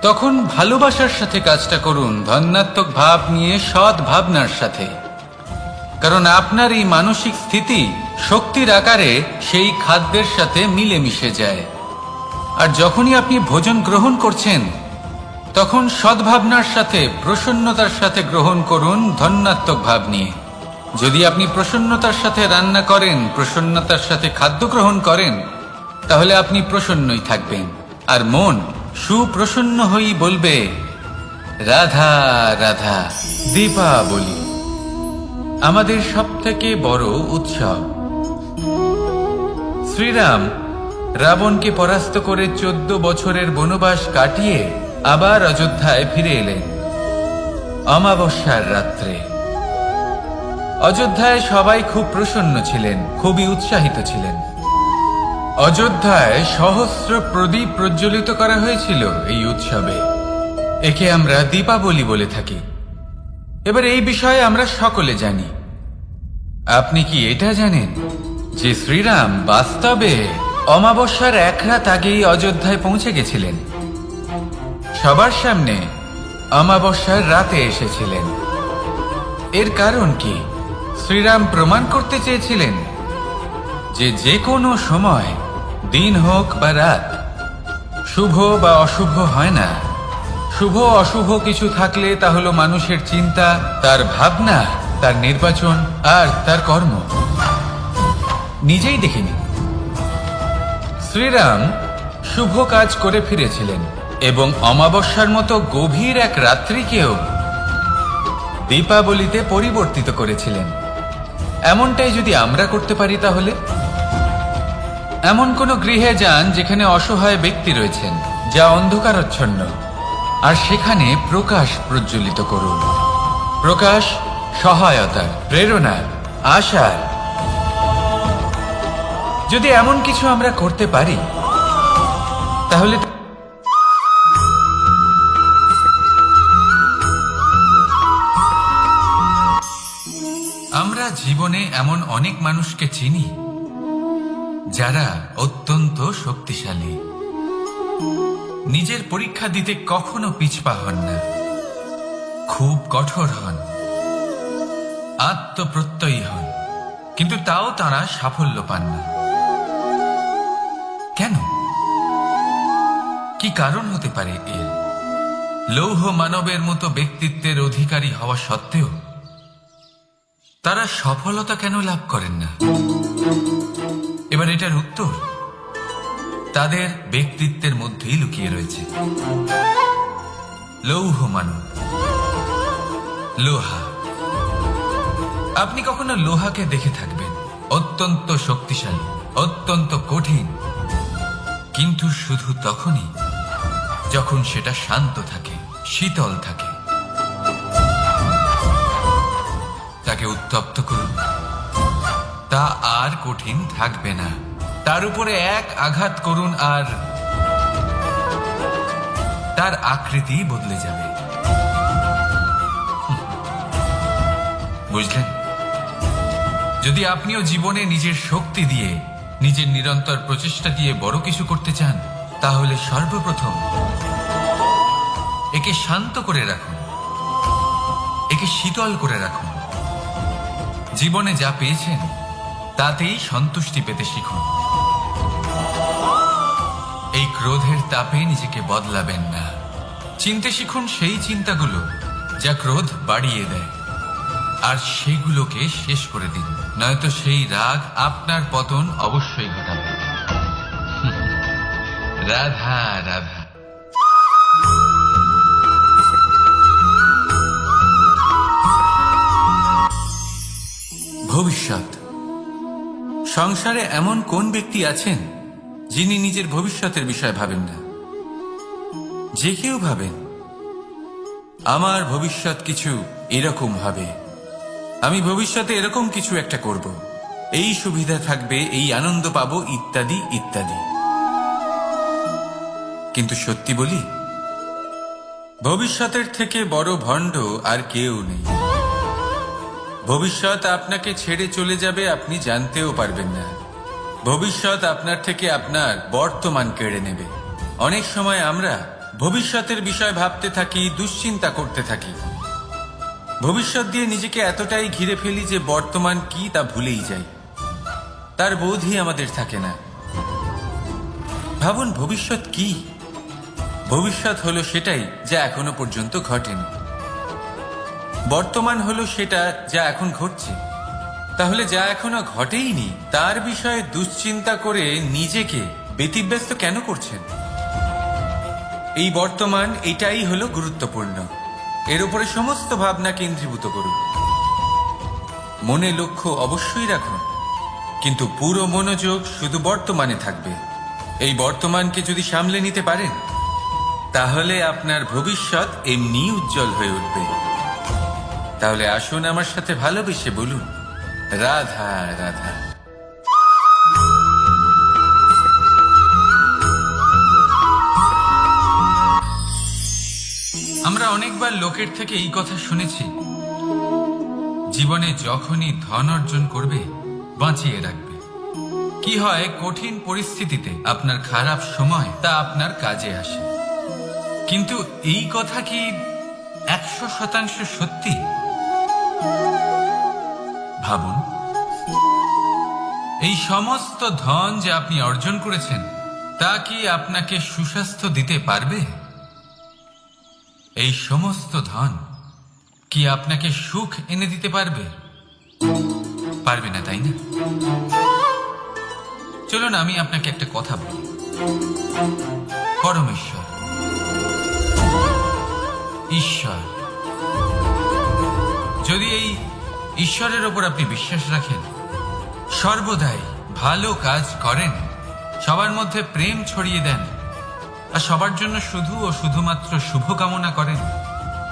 Speaker 1: তখন ভালোবাসার সাথে কাজটা করুন, ধন্যাত্মক ভাব নিয়ে, সৎ ভাবনার সাথে, কারণ আপনার এই মানসিক স্থিতি শক্তির আকারে সেই খাদ্যের সাথে মিলেমিশে যায়। আর যখনই আপনি ভোজন গ্রহণ করছেন তখন সদ্ভাবনার সাথে, প্রসন্নতার সাথে গ্রহণ করুন, ধন্যাত্মক ভাব নিয়ে। যদি আপনি প্রসন্নতার সাথে রান্না করেন, প্রসন্নতার সাথে খাদ্য গ্রহণ করেন, তাহলে আপনি প্রসন্নই থাকবেন, আর মন সুপ্রসন্ন হয়েই বলবে, রাধা রাধা। দীপাবলি আমাদের সবথেকে বড় উৎসব। শ্রীরাম রাবণকে পরাস্ত করে 14 বছরের বনবাস কাটিয়ে আবার অযোধ্যায় ফিরে এলেন অমাবস্যার রাত্রে। অযোধ্যায় সবাই খুব প্রসন্ন ছিলেন, খুবই উৎসাহিত ছিলেন। অযোধ্যায় সহস্র প্রদীপ প্রজ্বলিত করা হয়েছিল এই উৎসবে। একে আমরা দীপাবলি বলে থাকি। এবার এই বিষয়ে আমরা সকলে জানি। আপনি কি এটা জানেন যে শ্রীরাম বাস্তবে অমাবস্যার এক রাত আগেই অযোধ্যায় পৌঁছে গেছিলেন? সবার সামনে অমাবস্যার রাতে এসেছিলেন। এর কারণ কি? শ্রীরাম প্রমাণ করতে চেয়েছিলেন যে যে কোনো সময়, দিন হোক বা রাত, শুভ বা অশুভ হয় না। শুভ অশুভ কিছু থাকলে তা হলো মানুষের চিন্তা, তার ভাবনা, তার নির্বাচন আর তার কর্ম। নিজেই দেখিনি। শ্রীরাম শুভ কাজ করে ফিরেছিলেন এবং অমাবস্যার মতো গভীর এক রাত্রিকেও দীপাবলিতে পরিবর্তিত করেছিলেন। এমনটাই যদি আমরা করতে পারি তাহলে? এমন কোন গৃহে যান যেখানে অসহায় ব্যক্তি রয়েছেন, যা অন্ধকারাচ্ছন্ন, আর সেখানে প্রকাশ প্রজ্বলিত করুন। প্রকাশ সহায়তা, প্রেরণা, আশার। যদি এমন কিছু আমরা করতে পারি তাহলে আমরা জীবনে এমন অনেক মানুষকে চিনি যারা অত্যন্ত শক্তিশালী, নিজের পরীক্ষা দিতে কখনো পিছপা হন না, খুব কঠোর হন, আত্মপ্রত্যয়ী হন, কিন্তু তাও তারা সাফল্য পান না। কেন? কি কারণ হতে পারে এর? লৌহ মানবের মতো ব্যক্তিত্বের অধিকারী হওয়া সত্ত্বেও তারা সফলতা কেন লাভ করেন না? এবার এটার উত্তর তাদের ব্যক্তিত্বের মধ্যেই লুকিয়ে রয়েছে। লৌহ মানব, লোহা। আপনি কখনো লোহাকে দেখে থাকবেন, অত্যন্ত শক্তিশালী, অত্যন্ত কঠিন, কিন্তু শুধু তখনই যখন সেটা শান্ত থাকে, শীতল থাকে। তাকে উত্তপ্ত করুন, তা আর কঠিন থাকবে না। তার উপরে এক আঘাত করুন আর তার আকৃতি বদলে যাবে। বুঝলেন? যদি আপনিও জীবনে নিজের শক্তি দিয়ে, নিজের নিরন্তর প্রচেষ্টা দিয়ে বড় কিছু করতে চান, তাহলে সর্বপ্রথম একে শান্ত করে রাখুন, একে শীতল করে রাখুন। জীবনে যা পেয়েছেন তাতেই সন্তুষ্টি পেতে শিখুন। এই ক্রোধের তাপে নিজেকে বদলাবেন না। চিনতে শিখুন সেই চিন্তাগুলো যা ক্রোধ বাড়িয়ে দেয়, আর সেগুলোকে শেষ করে দিন, নয়তো সেই রাগ আপনার পতন অবশ্যই ঘটাবে। রাধা রাধা। ভবিষ্যৎ। সংসারে এমন কোন ব্যক্তি আছেন যিনি নিজের ভবিষ্যতের বিষয়ে ভাবেন না? যে কেউ ভাবেন আমার ভবিষ্যৎ কিছু এরকম হবে, আমি ভবিষ্যতে এরকম কিছু একটা করব, এই সুবিধা থাকবে, এই আনন্দ পাবো, ইত্যাদি ইত্যাদি। কিন্তু সত্যি বলি, ভবিষ্যতের থেকে বড় ভণ্ড আর কেউ নেই। ভবিষ্যৎ আপনাকে ছেড়ে চলে যাবে, আপনি জানতেও পারবেন না। ভবিষ্যৎ আপনার থেকে আপনার বর্তমান কেড়ে নেবে। অনেক সময় আমরা ভবিষ্যতের বিষয় ভাবতে থাকি, দুশ্চিন্তা করতে থাকি, ভবিষ্যৎ দিয়ে নিজেকে এতটাই ঘিরে ফেলি যে বর্তমান কি তা ভুলেই যাই, তার বোধই আমাদের থাকে না। ভাবুন, ভবিষ্যৎ কি? ভবিষ্যৎ হলো সেটাই যা এখনো পর্যন্ত ঘটেনি। বর্তমান হলো সেটা যা এখন ঘটছে। তাহলে যা এখনো ঘটেইনি তার বিষয়ে দুশ্চিন্তা করে নিজেকে ব্যতিব্যস্ত কেন করছেন? এই বর্তমান, এটাই হলো গুরুত্বপূর্ণ। এর উপরে সমস্ত ভাবনা কেন্দ্রীভূত করুন। মনে লক্ষ্য অবশ্যই রাখুন, কিন্তু পুরো মনোযোগ শুধু বর্তমানে থাকবে। এই বর্তমানকে যদি সামলে নিতে পারেন, তাহলে আপনার ভবিষ্যৎ এমনি উজ্জ্বল হয়ে উঠবে। তাহলে আসুন আমার সাথে ভালোবেসে বলুন, রাধা রাধা। আমরা অনেকবার লোকের থেকে এই কথা শুনেছি, জীবনে যখনই ধন অর্জন করবে বাঁচিয়ে রাখবে। কি হয়, কঠিন পরিস্থিতিতে আপনার খারাপ সময় তা আপনার কাজে আসে। কিন্তু এই কথা কি 100% সত্যি? ভাবুন, এই সমস্ত ধন যে আপনি অর্জন করেছেন তা কি আপনাকে সুস্বাস্থ্য দিতে পারবে? এই সমস্ত ধন কি আপনাকে সুখ এনে দিতে পারবে? পারবে না, তাই না? চলুন আমি আপনাকে একটা কথা বলি। পরমেশ্বর, ঈশ্বর, যদি এই ঈশ্বরের ওপর আপনি বিশ্বাস রাখেন, সর্বদাই ভালো কাজ করেন, সবার মধ্যে প্রেম ছড়িয়ে দেন, আর সবার জন্য শুধু ও শুধুমাত্র শুভকামনা করেন,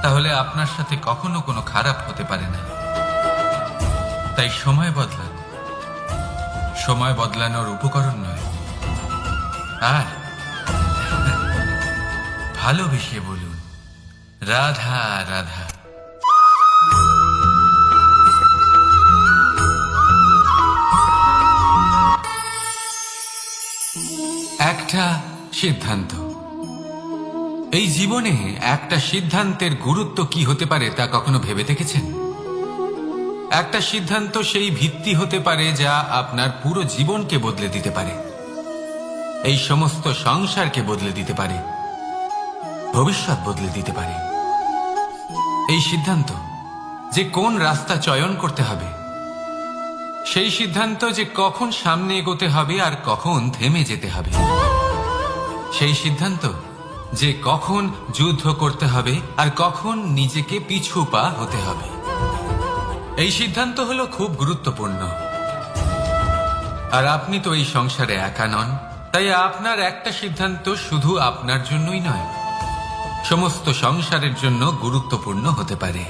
Speaker 1: তাহলে আপনার সাথে কখনো কোনো খারাপ হতে পারে না। তাই সময় বদলান, সময় বদলানোর উপকরণ নয়। আর ভালোবেসে বলুন, রাধা রাধা।
Speaker 2: একটা সিদ্ধান্ত। এই জীবনে একটা সিদ্ধান্তের গুরুত্ব কি হতে পারে তা কখনো ভেবে দেখেছেন? একটা সিদ্ধান্ত সেই ভিত্তি হতে পারে যা আপনার পুরো জীবনকে বদলে দিতে পারে, এই সমস্ত সংসারকে বদলে দিতে পারে, ভবিষ্যৎ বদলে দিতে পারে। এই সিদ্ধান্ত যে কোন রাস্তা চয়ন করতে হবে, সেই সিদ্ধান্ত যে কখন সামনে এগোতে হবে আর কখন থেমে যেতে হবে, সেই সিদ্ধান্ত যে কখন যুদ্ধ করতে হবে আর কখন নিজেকে পিছু পা হতে হবে। এই সিদ্ধান্ত হলো খুব গুরুত্বপূর্ণ। আর আপনি তো এই সংসারে একা নন, তাই আপনার একটা সিদ্ধান্ত শুধু আপনার জন্যই নয়, সমস্ত সংসারের জন্য গুরুত্বপূর্ণ হতে পারে।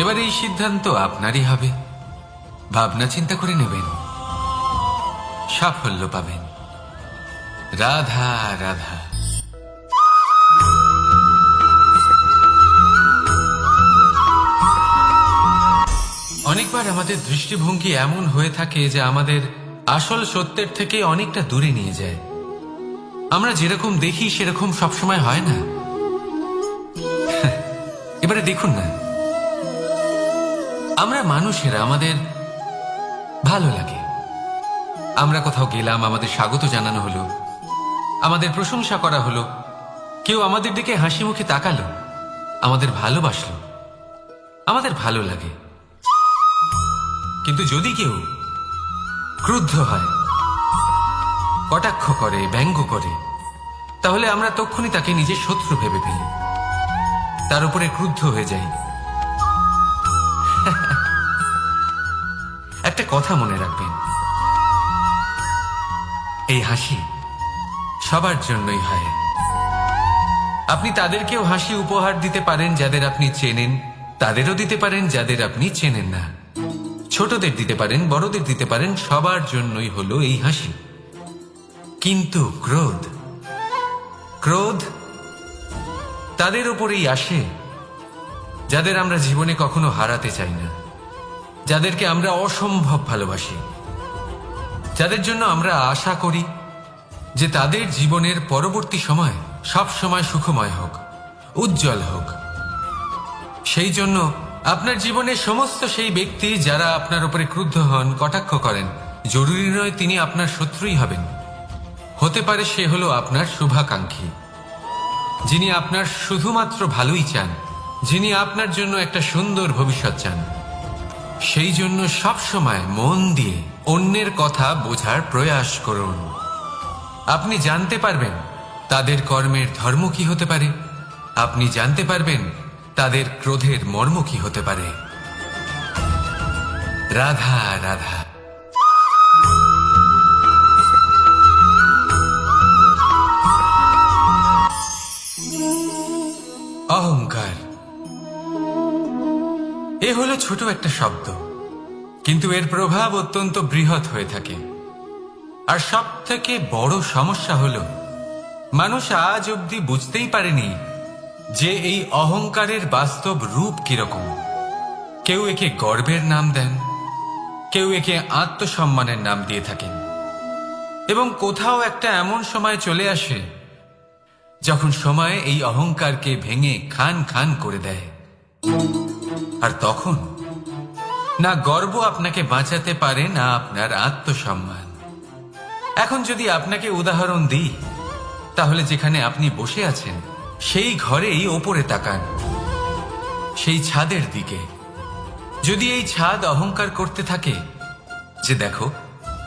Speaker 2: এবার এই সিদ্ধান্ত আপনারই হবে। ভাবনা চিন্তা করে নেবেন, সাফল্য পাবেন। রাধা রাধা। অনেকবার আমাদের দৃষ্টিভঙ্গি এমন হয়ে থাকে যে আমাদের আসল সত্যের থেকে অনেকটা দূরে নিয়ে যায়। আমরা যেরকম দেখি সেরকম সবসময় হয় না। এবারে দেখুন না, আমরা মানুষেরা, আমাদের ভালো লাগে, আমরা কোথাও গেলাম, আমাদের স্বাগত জানানো হলো, আমাদের প্রশংসা করা হলো, কেউ আমাদের দিকে হাসি মুখে তাকালো, আমাদের ভালোবাসলো, আমাদের ভালো লাগে। কিন্তু যদি কেউ ক্রুদ্ধ হয়, কটাক্ষ করে, ব্যঙ্গ করে, তাহলে আমরা তক্ষুনি তাকে নিজের শত্রু ভেবে ফেলি, তার উপরে ক্রুদ্ধ হয়ে যাই। একটা কথা মনে রাখবেন, এই হাসি সবার জন্যই হয়। আপনি তাদেরকেও হাসি উপহার দিতে পারেন যাদের আপনি চেনেন, তাদেরও দিতে পারেন যাদের আপনি চেনেন না, ছোটদের দিতে পারেন, বড়দের দিতে পারেন, সবার জন্যই হলো এই হাসি। কিন্তু ক্রোধ, ক্রোধ তাদের উপরেই আসে যাদের আমরা জীবনে কখনো হারাতে চাই না, যাদেরকে আমরা অসম্ভব ভালোবাসি, যাদের জন্য আমরা আশা করি যে তাদের জীবনের পরবর্তী সময় সব সময় সুখময় হোক, উজ্জ্বল হোক। সেই জন্য আপনার জীবনের সমস্ত সেই ব্যক্তি যারা আপনার উপরে ক্রুদ্ধ হন, কটাক্ষ করেন, জরুরি নয় তিনি আপনার শত্রুই হবেন। হতে পারে সে হলো আপনার শুভাকাঙ্ক্ষী, যিনি আপনার শুধুমাত্র ভালোই চান, যিনি আপনার জন্য একটা সুন্দর ভবিষ্যৎ চান। সেই জন্য সব সময় মন দিয়ে অন্যের কথা বোঝার প্রয়াস করুন। আপনি জানতে পারবেন তাদের কর্মের ধর্ম কি হতে পারে, আপনি জানতে পারবেন তাদের ক্রোধের মর্ম কি হতে পারে। রাধা রাধা। অহংকার এ হলো ছোট একটা শব্দ, কিন্তু এর প্রভাব অত্যন্ত বৃহৎ হয়ে থাকে। আর সব থেকে বড় সমস্যা হলো মানুষ আজ অবধি বুঝতেই পারেনি যে এই অহংকারের বাস্তব রূপ কিরকম। কেউ একে গর্বের নাম দেন, কেউ একে আত্মসম্মানের নাম দিয়ে থাকেন, এবং কোথাও একটা এমন সময় চলে আসে যখন সময় এই অহংকারকে ভেঙে খান খান করে দেয়। আর তখন না গর্ব আপনাকে বাঁচাতে পারে, না আপনার আত্মসম্মান। এখন যদি আপনাকে উদাহরণ দিই, তাহলে যেখানে আপনি বসে আছেন সেই ঘরেই ওপরে তাকান, সেই ছাদের দিকে। যদি এই ছাদ অহংকার করতে থাকে যে দেখো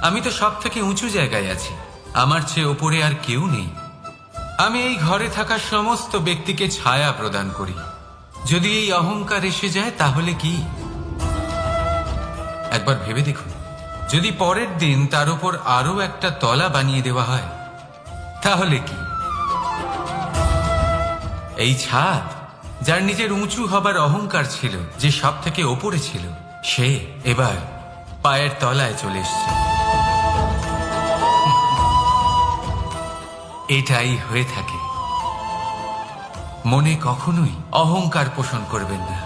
Speaker 2: আমি তো সব থেকে উঁচু জায়গায় আছি, আমার চেয়ে ওপরে আর কেউ নেই, আমি এই ঘরে থাকা সমস্ত ব্যক্তিকে ছায়া প্রদান করি, যদি এই অহংকার এসে যায় তাহলে কি? একবার ভেবে দেখুন, যদি পরের দিন তার উপর আরো একটা তলা বানিয়ে দেওয়া হয় তাহলে কি? এই ছাদ যার নিজের উঁচু হবার অহংকার ছিল, যে সব থেকে ওপরে ছিল, সে এবার পায়ের তলায় চলে এসছে। এটাই হয়ে থাকে। মনে কখনোই অহংকার পোষণ করবেন না।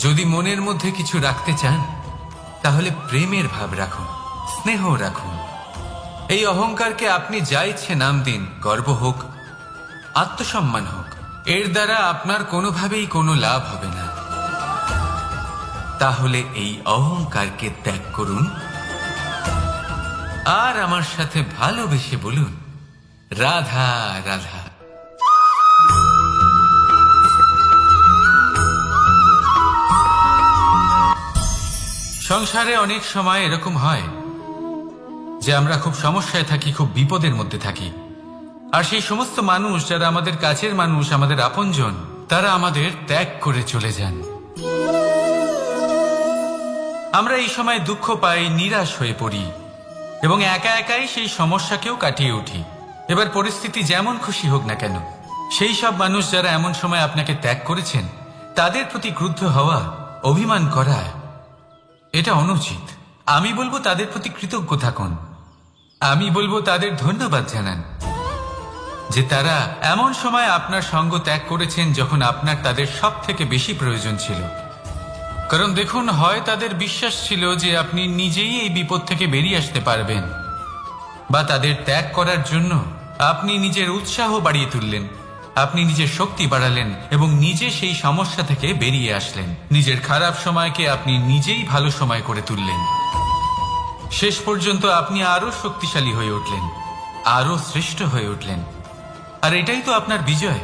Speaker 2: যদি মনের মধ্যে কিছু রাখতে চান তাহলে প্রেমের ভাব রাখুন, স্নেহ রাখুন। এই অহংকারকে আপনি যা ইচ্ছে নাম দিন, গর্ব হোক, আত্মসম্মান হোক, এর দ্বারা আপনার কোনোভাবেই কোনো লাভ হবে না। তাহলে এই অহংকারকে ত্যাগ করুন আর আমার সাথে ভালোবেসে বলুন, রাধা রাধা। সংসারে অনেক সময় এরকম হয় যে আমরা খুব সমস্যায় থাকি, খুব বিপদের মধ্যে থাকি, আর সেই সমস্ত মানুষ যারা আমাদের কাছের মানুষ, আমাদের আপনজন, তারা আমাদের ত্যাগ করে চলে যান। আমরা এই সময় দুঃখ পাই, নিরাশ হয়ে পড়ি এবং একা একাই সেই সমস্যাকেও কাটিয়ে উঠি। এবার পরিস্থিতি যেমন খুশি হোক না কেন, সেই সব মানুষ যারা এমন সময় আপনাকে ত্যাগ করেছেন, তাদের প্রতি ক্রুদ্ধ হওয়া, অভিমান করা, এটা অনুচিত। আমি বলবো তাদের প্রতি কৃতজ্ঞ থাকুন। আমি বলবো তাদের ধন্যবাদ জানান যে তারা এমন সময় আপনার সঙ্গ ত্যাগ করেছেন যখন আপনার তাদের সব থেকে বেশি প্রয়োজন ছিল। কারণ দেখুন, হয় তাদের বিশ্বাস ছিল যে আপনি নিজেই এই বিপদ থেকে বেরিয়ে আসতে পারবেন, বা তাদের ত্যাগ করার জন্য আপনি নিজের উৎসাহ বাড়িয়ে তুললেন, আপনি নিজের শক্তি বাড়ালেন এবং নিজে সেই সমস্যা থেকে বেরিয়ে আসলেন। নিজের খারাপ সময়কে আপনি নিজেই ভালো সময় করে তুললেন। শেষ পর্যন্ত আপনি আরো শক্তিশালী হয়ে উঠলেন, আরো শ্রেষ্ঠ হয়ে উঠলেন। আর এটাই তো আপনার বিজয়,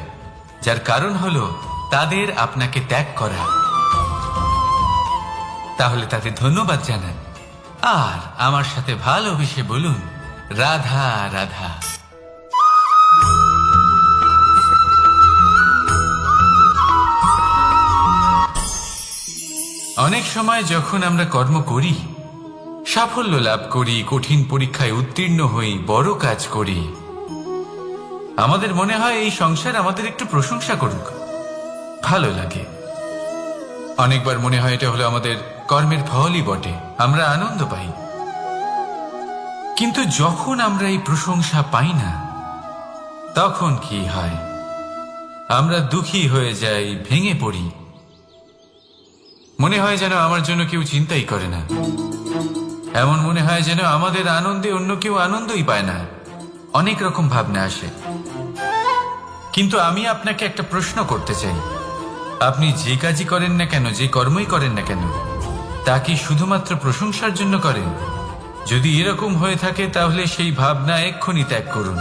Speaker 2: যার কারণ হলো তাদের আপনাকে ত্যাগ করা। তাহলে তাদের ধন্যবাদ জানান আর আমার সাথে ভালোবেসে বলুন, রাধা রাধা। অনেক সময় যখন আমরা কর্ম করি, সাফল্য লাভ করি, কঠিন পরীক্ষায় উত্তীর্ণ হই, বড় কাজ করি, আমাদের মনে হয় এই সংসার আমাদের একটু প্রশংসা করুক, ভালো লাগে। অনেকবার মনে হয় এটা হলো আমাদের কর্মের ফলই বটে, আমরা আনন্দ পাই। কিন্তু যখন আমরা এই প্রশংসা পাই না, তখন কি হয়? আমরা দুঃখী হয়ে যাই, ভেঙে পড়ি। মনে হয় যেন আমার জন্য কেউ চিন্তাই করে না, এমন মনে হয় যেন আমাদের আনন্দে অন্য কেউ আনন্দই পায় না। অনেক রকম ভাবনা আসে। কিন্তু আমি আপনাকে একটা প্রশ্ন করতে চাই, আপনি যে কাজই করেন না কেন, যে কর্মই করেন না কেন, তা কি শুধুমাত্র প্রশংসার জন্য করেন? যদি এরকম হয়ে থাকে তাহলে সেই ভাবনা এক্ষুনি ত্যাগ করুন।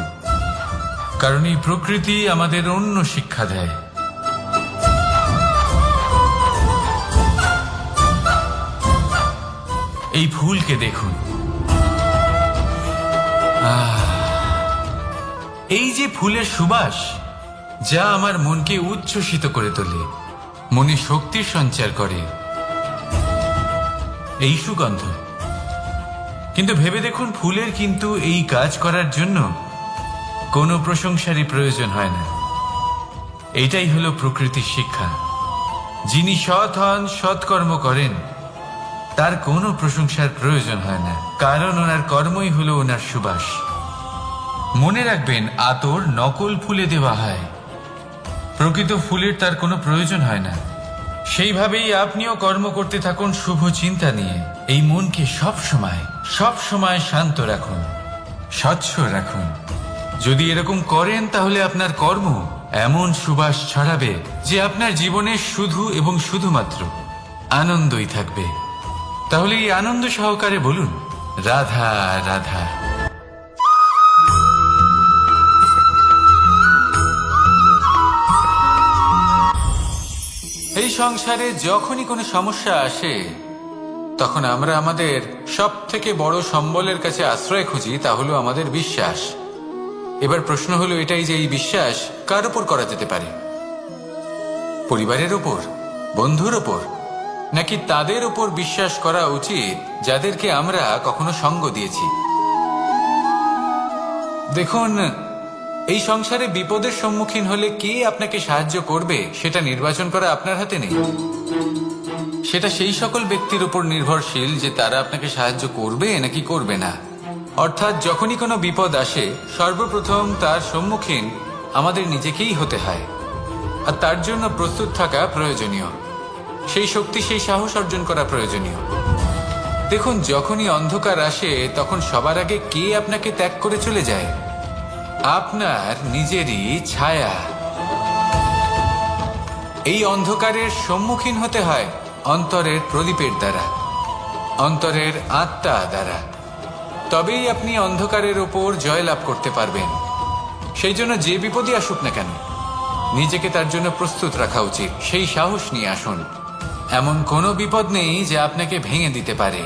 Speaker 2: কারণ এই প্রকৃতি আমাদের অন্য শিক্ষা দেয়। এই ফুলকে দেখুন, এই যে ফুলের সুবাস, যা আমার মনকে উচ্ছ্বসিত করে তোলে, মনে শক্তির সঞ্চার করে, এই সুগন্ধ। কিন্তু ভেবে দেখুন, ফুলের কিন্তু এই কাজ করার জন্য কোনো প্রশংসারই প্রয়োজন হয় না। এটাই হলো প্রকৃতির শিক্ষা। যিনি সৎ হন, সৎকর্ম করেন, তার কোনো প্রশংসার প্রয়োজন হয় না, কারণ ওনার কর্মই হলো ওনার সুবাস। মনে রাখবেন, আতর নকল ফুলে দেওয়া হয়, প্রকৃত ফুলের তার কোনো প্রয়োজন হয় না। সেইভাবেই আপনিও কর্ম করতে থাকুন শুভ চিন্তা নিয়ে। এই মনকে সব সময় শান্ত রাখুন, স্বচ্ছ রাখুন। যদি এরকম করেন তাহলে আপনার কর্ম এমন সুবাস ছড়াবে যে আপনার জীবনে শুধু এবং শুধুমাত্র আনন্দই থাকবে। তাহলে এই আনন্দ সহকারে বলুন, রাধা রাধা। এই সংসারে যখনই কোনো সমস্যা আসে, তখন আমরা আমাদের সব থেকে বড় সম্বলের কাছে আশ্রয় খুঁজি, তা হলো আমাদের বিশ্বাস। এবার প্রশ্ন হলো এটাই যে এই বিশ্বাস কার উপর করা যেতে পারে? পরিবারের উপর, বন্ধুর উপর, নাকি তাদের উপর বিশ্বাস করা উচিত যাদেরকে আমরা কখনো সঙ্গ দিয়েছি? দেখুন, এই সংসারে বিপদের সম্মুখীন হলে কে আপনাকে সাহায্য করবে সেটা নির্বাচন করা আপনার হাতে নেই। সেটা সেই সকল ব্যক্তির উপর নির্ভরশীল যে তারা আপনাকে সাহায্য করবে নাকি করবে না। অর্থাৎ যখনই কোনো বিপদ আসে, সর্বপ্রথম তার সম্মুখীন আমাদের নিজেকেই হতে হয়, আর তার জন্য প্রস্তুত থাকা প্রয়োজনীয়। সেই শক্তি, সেই সাহস অর্জন করা প্রয়োজনীয়। দেখুন, যখনই অন্ধকার আসে তখন সবার আগে কে আপনাকে ত্যাগ করে চলে যায়? আপনার নিজেরই ছায়া। এই অন্ধকারের সম্মুখীন হতে হয় অন্তরের প্রদীপের দ্বারা, অন্তরের আত্মা দ্বারা। তবেই আপনি অন্ধকারের ওপর জয়লাভ করতে পারবেন। সেই জন্য যে বিপদই আসুক না কেন, নিজেকে তার জন্য প্রস্তুত রাখা উচিত। সেই সাহস নিয়ে আসুন। এমন কোনো বিপদ নেই যা আপনাকে ভেঙে দিতে পারে।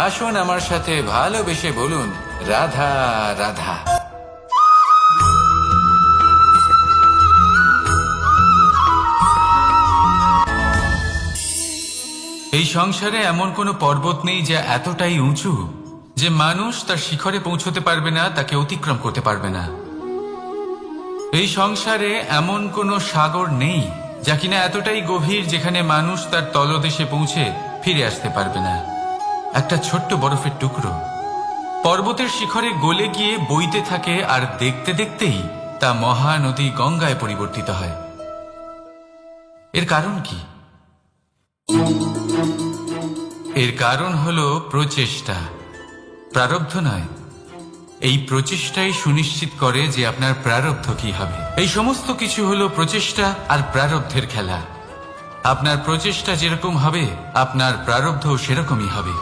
Speaker 2: আসুন আমার সাথে ভালোবেসে বলুন, রাধা রাধা। এই সংসারে এমন কোনো পর্বত নেই যা এতটাই উঁচু যে মানুষ তার শিখরে পৌঁছতে পারবে না, তাকে অতিক্রম করতে পারবে না। এই সংসারে এমন কোনো সাগর নেই যা কিনা এতটাই গভীর যেখানে মানুষ তার তলদেশে পৌঁছে ফিরে আসতে পারবে না। একটা ছোট্ট বরফের টুকরো পর্বতের শিখরে গলে গিয়ে বইতে থাকে, আর দেখতে দেখতেই তা মহানদী গঙ্গায় পরিবর্তিত হয়। এর কারণ কি? এর কারণ হলো প্রচেষ্টা, প্রারব্ধ নয়। এই প্রচেষ্টাই সুনিশ্চিত করে যে আপনার প্রারব্ধ কি হবে। এই সমস্ত কিছু হলো প্রচেষ্টা আর প্রারব্ধের খেলা। আপনার প্রচেষ্টা যেরকম হবে আপনার প্রারব্ধও সেরকমই হবে।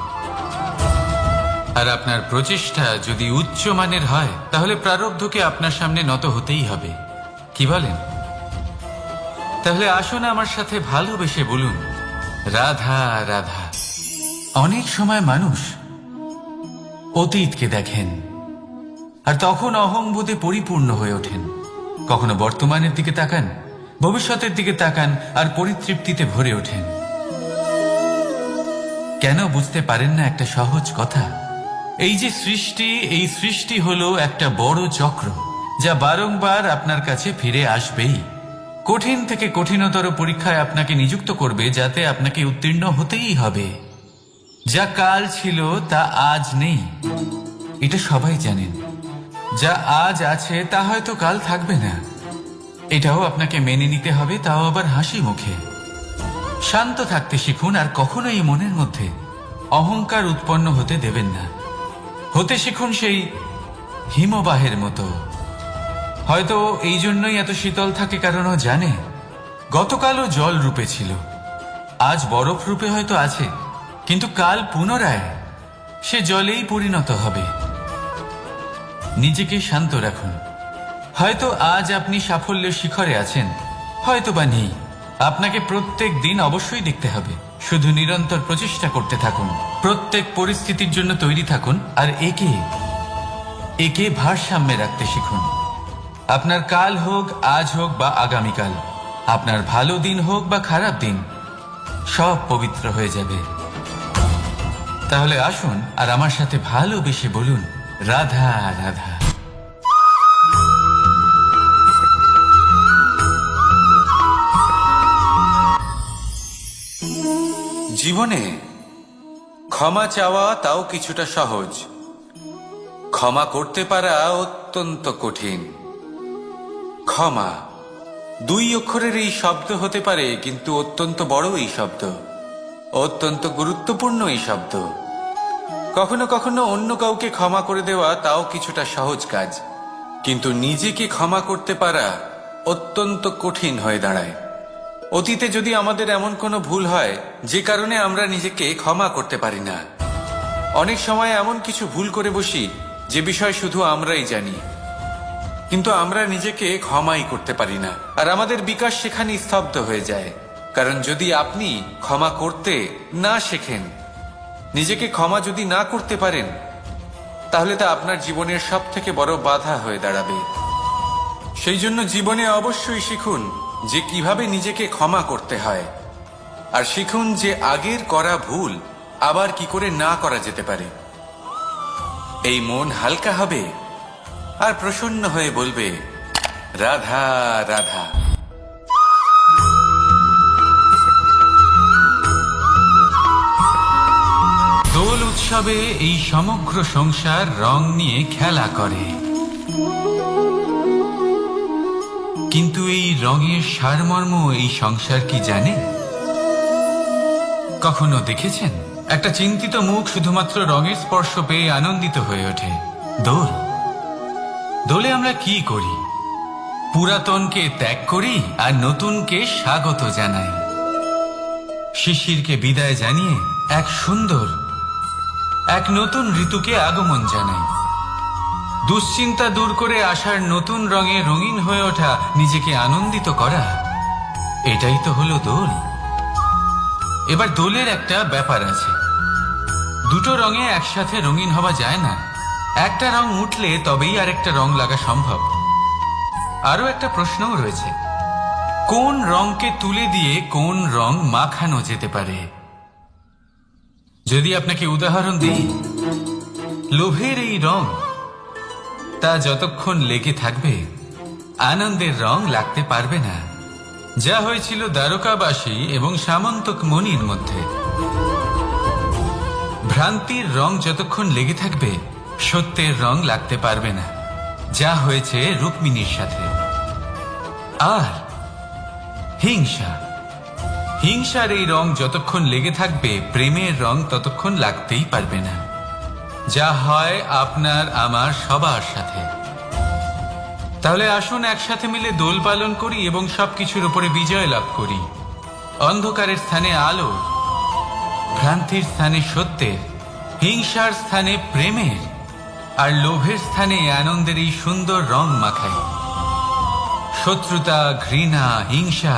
Speaker 2: আর আপনার প্রচেষ্টা যদি উচ্চ মানের হয় তাহলে প্রারব্ধকে আপনার সামনে নত হতেই হবে। কি বলেন? তাহলে আসুন আমার সাথে ভালোবেসে বলুন, রাধা রাধা। অনেক সময় মানুষ অতীতকে দেখেন আর তখন অহংবোধে পরিপূর্ণ হয়ে ওঠেন। কখনো বর্তমানের দিকে তাকান, ভবিষ্যতের দিকে তাকান আর পরিতৃপ্তিতে ভরে ওঠেন। কেন বুঝতে পারেন না একটা সহজ কথা? এই যে সৃষ্টি, এই সৃষ্টি হলো একটা বড় চক্র যা বারংবার আপনার কাছে ফিরে আসবেই। কঠিন থেকে কঠিনতর পরীক্ষায় আপনাকে নিযুক্ত করবে, যাতে আপনাকে উত্তীর্ণ হতেই হবে। যা কাল ছিল তা আজ নেই, এটা সবাই জানেন। যা আজ আছে তা হয়তো কাল থাকবে না, এটাও আপনাকে মেনে নিতে হবে, তাও আবার হাসি মুখে। শান্ত থাকতে শিখুন আর কখনোই মনের মধ্যে অহংকার উৎপন্ন হতে দেবেন না। হতে শিখুন সেই হিমবাহের মতো। হয়তো এই জন্যই এত শীতল থাকে, কারণ ও জানে গতকালও জল রূপে ছিল, আজ বরফ রূপে হয়তো আছে, কিন্তু কাল পুনরায় সে জলেই পরিণত হবে। নিজেকে শান্ত রাখুন। হয়তো আজ আপনি সাফল্যের শিখরে আছেন, হয়তো বা নেই। আপনাকে প্রত্যেক দিন অবশ্যই দেখতে হবে। শুধু নিরন্তর প্রচেষ্টা করতে থাকুন, প্রত্যেক পরিস্থিতির জন্য তৈরি থাকুন, আর একে ভারসাম্যে রাখতে শিখুন। আপনার কাল হোক, আজ হোক বা আগামীকাল, আপনার ভালো দিন হোক বা খারাপ দিন, সব পবিত্র হয়ে যাবে। তাহলে আসুন আর আমার সাথে ভালোবেসে বলুন, রাধা রাধা। জীবনে ক্ষমা চাওয়া তাও কিছুটা সহজ, ক্ষমা করতে পারা অত্যন্ত কঠিন। ক্ষমা 2 অক্ষরের এই শব্দ হতে পারে, কিন্তু অত্যন্ত বড় এই শব্দ, অত্যন্ত গুরুত্বপূর্ণ এই শব্দ। কখনো কখনো অন্য কাউকে ক্ষমা করে দেওয়া তাও কিছুটা সহজ কাজ, কিন্তু নিজেকে ক্ষমা করতে পারা অত্যন্ত কঠিন হয়ে দাঁড়ায়। অতীতে যদি আমাদের এমন কোনো ভুল হয় যে কারণে আমরা নিজেকে ক্ষমা করতে পারি না, অনেক সময় এমন কিছু ভুল করে বসি যে বিষয় শুধু আমরাই জানি, কিন্তু আমরা নিজেকে ক্ষমাই করতে পারি না, আর আমাদের বিকাশ সেখানেই স্তব্ধ হয়ে যায়। কারণ যদি আপনি ক্ষমা করতে না শেখেন, নিজেকে ক্ষমা যদি না করতে পারেন, তাহলে তা আপনার জীবনের সবথেকে বড় বাধা হয়ে দাঁড়াবে। সেই জন্য জীবনে অবশ্যই শিখুন যে কিভাবে নিজেকে ক্ষমা করতে হয়, আর শিখুন যে আগের করা ভুল আবার কি করে না করা যেতে পারে। এই মন হালকা হবে আর প্রসন্ন হয়ে বলবে, রাধা রাধা। দোল উৎসবে এই সমগ্র সংসার রং নিয়ে খেলা করে, কিন্তু এই রঙের সারমর্ম এই সংসার কি জানে? কখনো দেখেছেন? একটা চিন্তিত মুখ শুধুমাত্র রঙের স্পর্শ পেয়ে আনন্দিত হয়ে ওঠে। দোল, দোলে আমরা কি করি? পুরাতনকে ত্যাগ করি আর নতুনকে স্বাগত জানাই। শিশিরকে বিদায় জানিয়ে এক নতুন ঋতুকে আগমন জানাই। দুশ্চিন্তা দূর করে আসার নতুন রঙে রঙিন হয়ে ওঠা, নিজেকে আনন্দিত করা, এটাই তো হলো দোল। এবার দোলের একটা ব্যাপার আছে, দুটো রঙে একসাথে রঙিন হওয়া যায় না। একটা রং উঠলে তবেই আরেকটা রং লাগা সম্ভব। আরো একটা প্রশ্নও রয়েছে, কোন রংকে তুলে দিয়ে কোন রং মাখানো যেতে পারে? যদি আপনাকে উদাহরণ দিই, লোভের এই রং, তা যতক্ষণ লেগে থাকবে আনন্দের রং লাগতে পারবে না। যা হয়েছিল দ্বারকাবাসী এবং সামন্তক মণির মধ্যে। ভ্রান্তির রং যতক্ষণ লেগে থাকবে সত্যের রং লাগতে পারবে না, যা হয়েছে রুক্মিণীর সাথে। আর হিংসার এই রং যতক্ষণ লেগে থাকবে প্রেমের রং ততক্ষণ লাগতেই পারবে না, যা হয় আপনার আমার সবার সাথে। তাহলে আসুন একসাথে মিলে দোল পালন করি এবং সবকিছুর উপরে বিজয় লাভ করি। অন্ধকারের স্থানে আলো, ভ্রান্তির স্থানে সত্যের, হিংসার স্থানে প্রেমের, আর লোভের স্থানে আনন্দের এই সুন্দর রং মাখাই। শত্রুতা, ঘৃণা, হিংসা,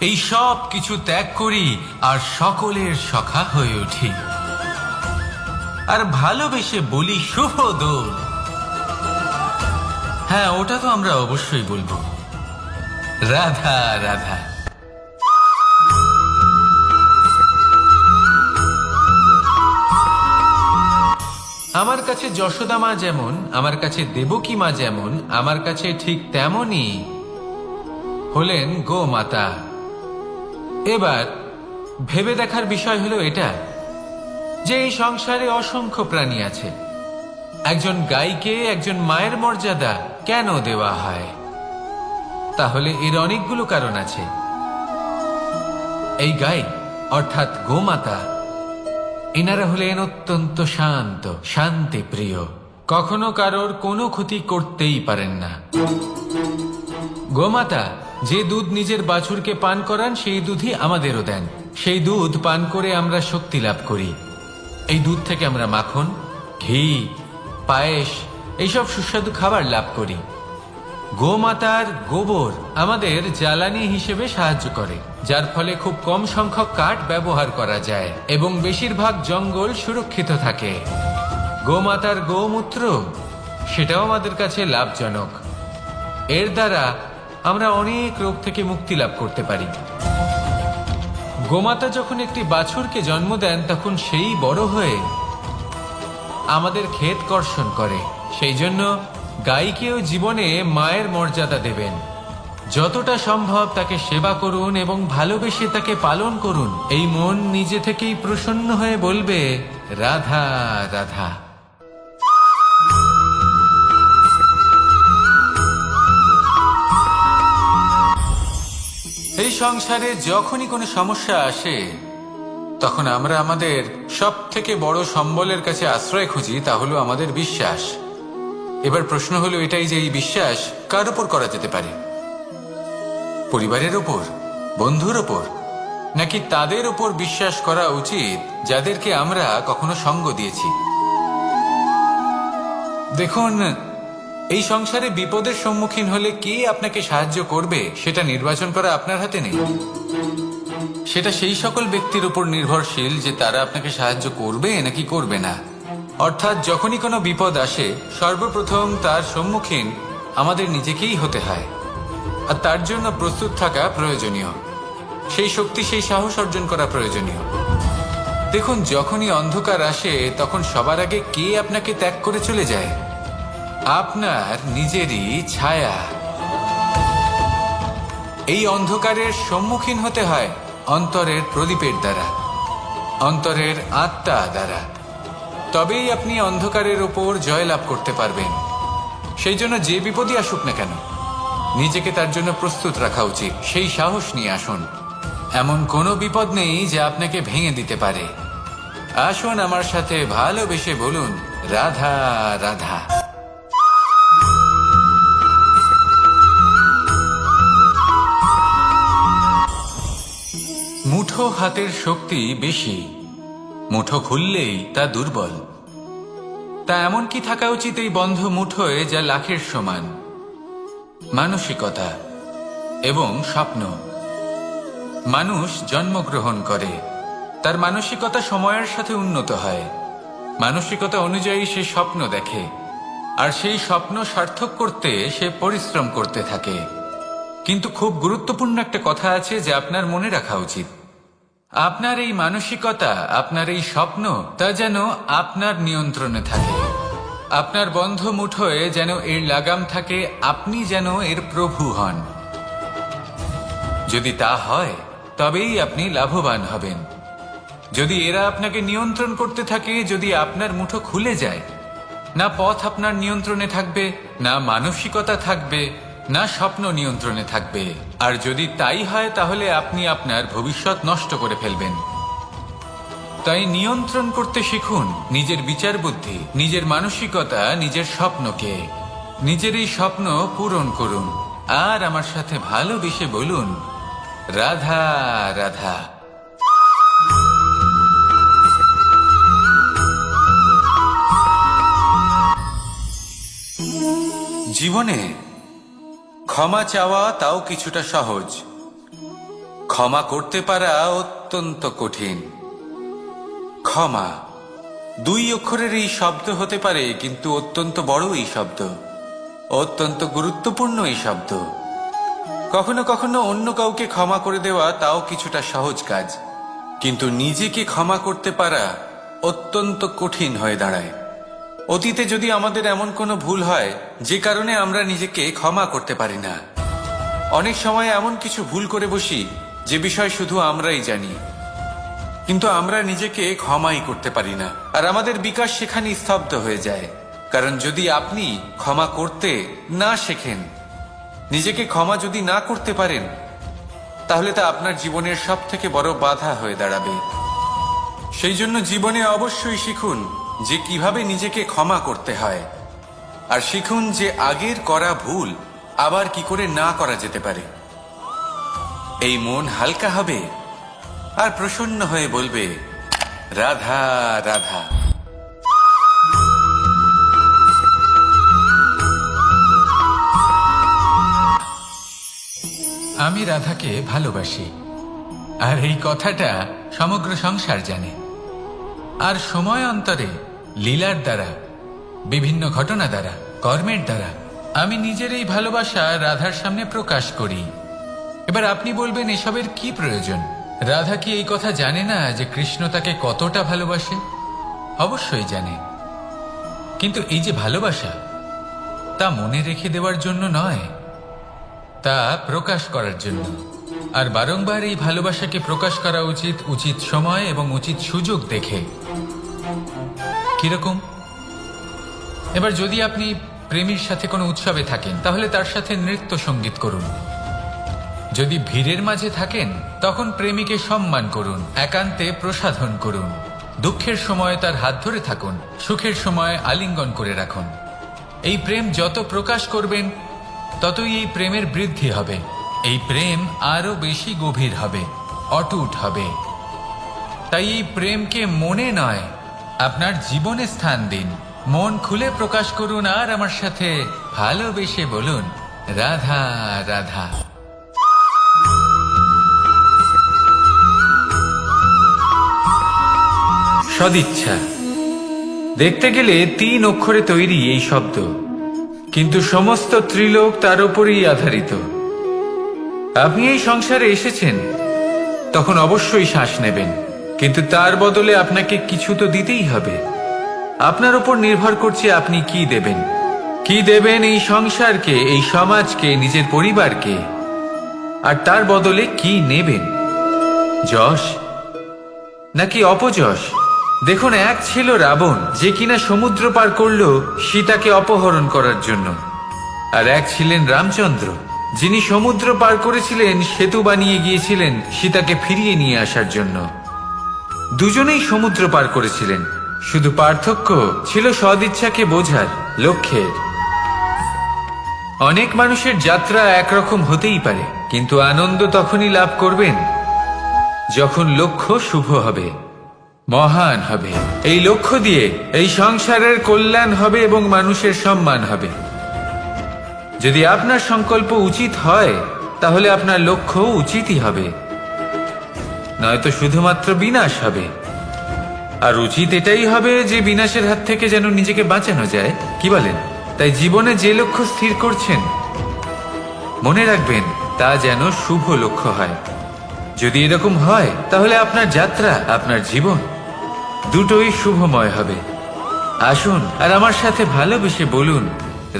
Speaker 2: এই সব কিছু ত্যাগ করি আর সকলের সখা হয়ে উঠি। আর ভালোবেসে বলি শুভ দোল। হ্যাঁ, ওটা তো আমরা অবশ্যই বলবো, রাধা রাধা। আমার কাছে যশোদা মা যেমন, আমার কাছে দেবকী মা যেমন, আমার কাছে ঠিক তেমনই হলেন গোমাতা। এবার ভেবে দেখার বিষয় হলো এটা যে এই সংসারে অসংখ্য প্রাণী আছে, একজন গাইকে একজন মায়ের মর্যাদা কেন দেওয়া হয়? তাহলে এর অনেকগুলো কারণ আছে। এই গাই অর্থাৎ গোমাতা, এনারা হলেন অত্যন্ত শান্ত, শান্তি প্রিয়, কখনো কারোর কোনো ক্ষতি করতেই পারেন না। গোমাতা যে দুধ নিজের বাছুরকে পান করান সেই দুধই আমাদেরও দেন। সেই দুধ পান করে আমরা শক্তি লাভ করি। এই দুধ থেকে আমরা মাখন, ঘি, পায়েস, এইসব সুস্বাদু খাবার লাভ করি। গোমাতার গোবর আমাদের জ্বালানি হিসেবে সাহায্য করে, যার ফলে খুব কম সংখ্যক কাঠ ব্যবহার করা যায় এবং বেশিরভাগ জঙ্গল সুরক্ষিত থাকে। গোমাতার গোমূত্র, সেটাও আমাদের কাছে লাভজনক। এর দ্বারা আমরা অনেক রোগ থেকে মুক্তি লাভ করতে পারি। গোমাতা যখন একটি বাছুরকে জন্ম দেন তখন সেই বড় হয়ে আমাদের ক্ষেত কর্ষণ করে। সেই জন্য গাইকেও জীবনে মায়ের মর্যাদা দেবেন। যতটা সম্ভব তাকে সেবা করুন এবং ভালোবেসে তাকে পালন করুন। এই মন নিজে থেকেই প্রসন্ন হয়ে বলবে রাধা রাধা। এই সংসারে যখনই কোনো সমস্যা আসে তখন আমরা আমাদের সব থেকে বড় সম্বলের কাছে আশ্রয় খুঁজি, তা হলো আমাদের বিশ্বাস। এবার প্রশ্ন হলো এটাই যে এই বিশ্বাস কার উপর করা যেতে পারে? পরিবারের উপর, বন্ধুর উপর, নাকি তাদের উপর বিশ্বাস করা উচিত যাদেরকে আমরা কখনো সঙ্গ দিয়েছি? দেখুন, এই সংসারে বিপদের সম্মুখীন হলে কে আপনাকে সাহায্য করবে সেটা নির্বাচন করা আপনার হাতে নেই। সেটা সেই সকল ব্যক্তির উপর নির্ভরশীল যে তারা আপনাকে সাহায্য করবে নাকি করবে না। অর্থাৎ যখনই কোনো বিপদ আসে সর্বপ্রথম তার সম্মুখীন আমাদের নিজেকেই হতে হয়, আর তার জন্য প্রস্তুত থাকা প্রয়োজনীয়। সেই শক্তি, সেই সাহস অর্জন করা প্রয়োজনীয়। দেখুন, যখনই অন্ধকার আসে তখন সবার আগে কে আপনাকে ত্যাগ করে চলে যায়? আপনার নিজেরই ছায়া। এই অন্ধকারের সম্মুখীন হতে হয় অন্তরের প্রদীপের দ্বারা, অন্তরের আত্মা দ্বারা। তবেই আপনি অন্ধকারের ওপর জয়লাভ করতে পারবেন। সেই জন্য যে বিপদই আসুক না কেন নিজেকে তার জন্য প্রস্তুত রাখা উচিত। সেই সাহস নিয়ে আসুন। এমন কোনো বিপদ নেই যা আপনাকে ভেঙে দিতে পারে। আসুন আমার সাথে ভালোবেসে বলুন, রাধা রাধা। মুঠো হাতের শক্তি বেশি, মুঠো খুললেই তা দুর্বল। তা এমন কি থাকা উচিত এই বন্ধ মুঠোয় যা লাখের সমান? মানসিকতা এবং স্বপ্ন। মানুষ জন্মগ্রহণ করে, তার মানসিকতা সময়ের সাথে উন্নত হয়। মানসিকতা অনুযায়ী সে স্বপ্ন দেখে, আর সেই স্বপ্ন সার্থক করতে সে পরিশ্রম করতে থাকে। কিন্তু খুব গুরুত্বপূর্ণ একটা কথা আছে যা আপনার মনে রাখা উচিত। আপনার এই মানসিকতা, আপনার এই স্বপ্ন, তা যেন আপনার নিয়ন্ত্রণে থাকে। আপনার বন্ধ মুঠোয় যেন এর লাগাম থাকে, আপনি যেন এর প্রভু হন। যদি তা হয় তবেই আপনি লাভবান হবেন। যদি এরা আপনাকে নিয়ন্ত্রণ করতে থাকে, যদি আপনার মুঠো খুলে যায়, না পথ আপনার নিয়ন্ত্রণে থাকবে, না মানসিকতা থাকবে, না স্বপ্ন নিয়ন্ত্রণে থাকবে। আর যদি তাই হয় তাহলে আপনি আপনার ভবিষ্যৎ নষ্ট করে ফেলবেন। তাই নিয়ন্ত্রণ করতে শিখুন নিজের বিচার বুদ্ধি, নিজের মানসিকতা, নিজের স্বপ্নকে। নিজের এই স্বপ্ন পূরণ করুন আর আমার সাথে ভালোবেসে বলুন, রাধা রাধা। জীবনে ক্ষমা চাওয়া তাও কিছুটা সহজ, ক্ষমা করতে পারা অত্যন্ত কঠিন। ক্ষমা 2 অক্ষরের এই শব্দ হতে পারে, কিন্তু অত্যন্ত বড় এই শব্দ, অত্যন্ত গুরুত্বপূর্ণ এই শব্দ। কখনো কখনো অন্য কাউকে ক্ষমা করে দেওয়া তাও কিছুটা সহজ কাজ, কিন্তু নিজেকে ক্ষমা করতে পারা অত্যন্ত কঠিন হয়ে দাঁড়ায়। অতীতে যদি আমাদের এমন কোনো ভুল হয় যে কারণে আমরা নিজেকে ক্ষমা করতে পারি না, অনেক সময় এমন কিছু ভুল করে বসি যে বিষয় শুধু আমরাই জানি, কিন্তু আমরা নিজেকে ক্ষমাই করতে পারি না। আর আমাদের বিকাশ সেখানেই স্তব্ধ হয়ে যায়। কারণ যদি আপনি ক্ষমা করতে না শেখেন, নিজেকে ক্ষমা যদি না করতে পারেন, তাহলে তা আপনার জীবনের সবথেকে বড় বাধা হয়ে দাঁড়াবে। সেই জন্য জীবনে অবশ্যই শিখুন যে কিভাবে নিজেকে ক্ষমা করতে হয়, আর শিখুন যে আগের করা ভুল আবার কি করে না করা যেতে পারে। এই মন হালকা হবে আর প্রসন্ন হয়ে বলবে, রাধা রাধা। আমি রাধাকে ভালোবাসি, আর এই কথাটা সমগ্র সংসার জানে। আর সময় অন্তরে লীলার দ্বারা, বিভিন্ন ঘটনা দ্বারা, কর্মের দ্বারা আমি নিজের এই ভালোবাসা রাধার সামনে প্রকাশ করি। এবার আপনি বলবেন, এসবের কি প্রয়োজন? রাধা কি এই কথা জানে না যে কৃষ্ণ তাকে কতটা ভালোবাসে? অবশ্যই জানে, কিন্তু এই যে ভালোবাসা, তা মনে রেখে দেওয়ার জন্য নয়, তা প্রকাশ করার জন্য। আর বারংবার এই ভালোবাসাকে প্রকাশ করা উচিত, উচিত সময় এবং উচিত সুযোগ দেখে। কিরকম? এবার যদি আপনি প্রেমীর সাথে কোনো উৎসবে থাকেন, তাহলে তার সাথে নৃত্য সঙ্গীত করুন। যদি ভিড়ের মাঝে থাকেন, তখন প্রেমীকে সম্মান করুন, একান্তে প্রসাধন করুন। দুঃখের সময় তার হাত ধরে থাকুন, সুখের সময় আলিঙ্গন করে রাখুন। এই প্রেম যত প্রকাশ করবেন, ততই এই প্রেমের বৃদ্ধি হবে। এই প্রেম আরো বেশি গভীর হবে, অটুট হবে। তাই এই প্রেমকে মনে নয়, আপনার জীবনে স্থান দিন। মন খুলে প্রকাশ করুন আর আমার সাথে ভালোবেসে বলুন, রাধা রাধা। সদিচ্ছা দেখতে গেলে 3 অক্ষরে তৈরি এই শব্দ, কিন্তু সমস্ত ত্রিলোক তার উপরেই আধারিত। আপনি এই সংসারে এসেছেন, তখন অবশ্যই শ্বাস নেবেন, কিন্তু তার বদলে আপনাকে কিছু তো দিতেই হবে। আপনার উপর নির্ভর করছে আপনি কি দেবেন। কি দেবেন এই সংসারকে, এই সমাজকে, নিজের পরিবারকে, আর তার বদলে কি নেবেন? যশ নাকি অপযশ? দেখুন, এক ছিল রাবণ, যে কিনা সমুদ্র পার করল সীতাকে অপহরণ করার জন্য, আর এক ছিলেন রামচন্দ্র, যিনি সমুদ্র পার করেছিলেন, সেতু বানিয়ে গিয়েছিলেন সীতাকে ফিরিয়ে নিয়ে আসার জন্য। দুজনেই সমুদ্র পার করেছিলেন, শুধু পার্থক্য ছিল সদিচ্ছাকে বোঝার লক্ষ্যের। অনেক মানুষের যাত্রা একরকম হতেই পারে, কিন্তু আনন্দ তখনই লাভ করবেন যখন লক্ষ্য শুভ হবে, মহান হবে। এই লক্ষ্য দিয়ে এই সংসারের কল্যাণ হবে এবং মানুষের সম্মান হবে। যদি আপনার সংকল্প উচিত হয় তাহলে আপনার লক্ষ্য উচিতই হবে, নয়তো শুধুমাত্র বিনাশ হবে। আর উচিত এটাই হবে যে বিনাশের হাত থেকে যেন নিজেকে বাঁচানো যায়, কি বলেন? তাই জীবনে যে লক্ষ্য স্থির করছেন মনে রাখবেন তা যেন শুভ লক্ষ্য হয়। যদি এরকম হয় তাহলে আপনার যাত্রা, আপনার জীবন দুটোই শুভময় হবে। আসুন আর আমার সাথে ভালোবেসে বলুন,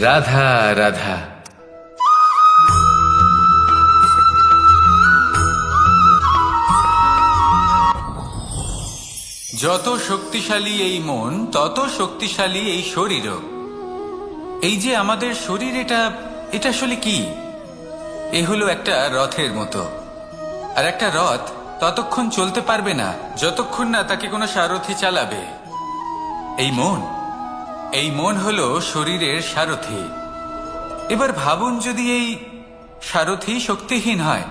Speaker 2: রাধা রাধা। যত শক্তিশালী এই মন, তত শক্তিশালী এই শরীরও। এই যে আমাদের শরীর, এটা আসলে কি? এ হলো একটা রথের মতো। আর একটা রথ ততক্ষণ চলতে পারবে না যতক্ষণ না তাকে কোনো সারথি চালাবে। এই মন হলো শরীরের সারথি। এবার ভাবুন, যদি এই সারথি শক্তিহীন হয়,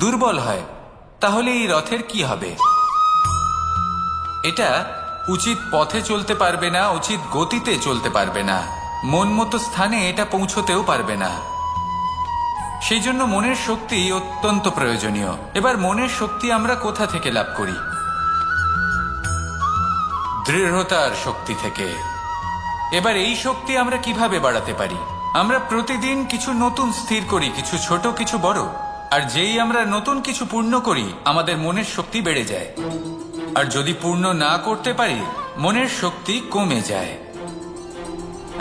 Speaker 2: দুর্বল হয়, তাহলে এই রথের কি হবে? এটা উচিত পথে চলতে পারবে না, উচিত গতিতে চলতে পারবে না, মন মতো স্থানে এটা পৌঁছতেও পারবে না। সেই জন্য মনের শক্তি অত্যন্ত প্রয়োজনীয়। এবার মনের শক্তি আমরা কোথা থেকে লাভ করি? দৃঢ়তার শক্তি থেকে। এবার এই শক্তি আমরা কিভাবে বাড়াতে পারি? আমরা প্রতিদিন কিছু নতুন স্থির করি, কিছু ছোট কিছু বড়। আর যেই আমরা নতুন কিছু পূর্ণ করি, আমাদের মনের শক্তি বেড়ে যায়। আর যদি পূর্ণ না করতে পারি, মনের শক্তি কমে যায়।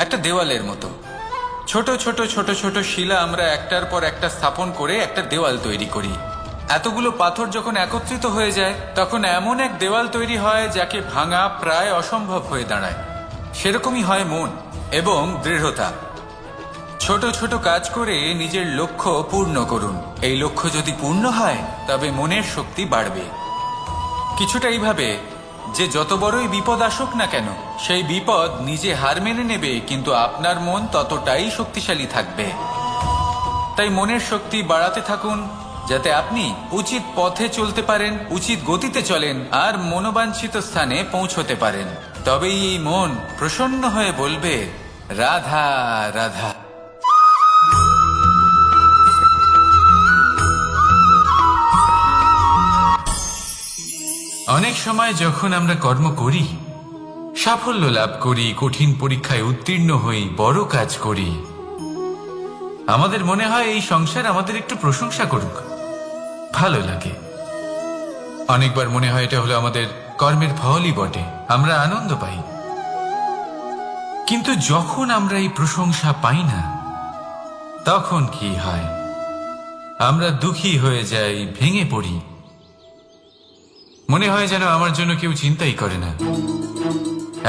Speaker 2: একটা দেওয়ালের মতো ছোট ছোট ছোট ছোট শিলা আমরা একটার পর একটা স্থাপন করে একটা দেওয়াল তৈরি করি। এতগুলো পাথর যখন একত্রিত হয়ে যায়, তখন এমন এক দেওয়াল তৈরি হয় যাকে ভাঙা প্রায় অসম্ভব হয়ে দাঁড়ায়। সেরকমই হয় মন এবং দৃঢ়তা। ছোট ছোট কাজ করে নিজের লক্ষ্য পূর্ণ করুন। এই লক্ষ্য যদি পূর্ণ হয়, তবে মনের শক্তি বাড়বে। কিছুটা এইভাবে যে যত বড়ই বিপদ আসুক না কেন, সেই বিপদ নিজে হার মেনে নেবে, কিন্তু আপনার মন ততটাই শক্তিশালী থাকবে। তাই মনের শক্তি বাড়াতে থাকুন, যাতে আপনি উচিত পথে চলতে পারেন, উচিত গতিতে চলেন আর মনোবাঞ্ছিত স্থানে পৌঁছতে পারেন। তবেই এই মন প্রসন্ন হয়ে বলবে, রাধা রাধা। অনেক সময় যখন আমরা কর্ম করি, সাফল্য লাভ করি, কঠিন পরীক্ষায় উত্তীর্ণ হই, বড় কাজ করি, আমাদের মনে হয় এই সংসার আমাদের একটু প্রশংসা করুক, ভালো লাগে। অনেকবার মনে হয় এটা হলো আমাদের কর্মের ফলই বটে, আমরা আনন্দ পাই। কিন্তু যখন আমরা এই প্রশংসা পাই না, তখন কি হয়? আমরা দুঃখী হয়ে যাই, ভেঙে পড়ি। মনে হয় যেন আমার জন্য কেউ চিন্তাই করে না।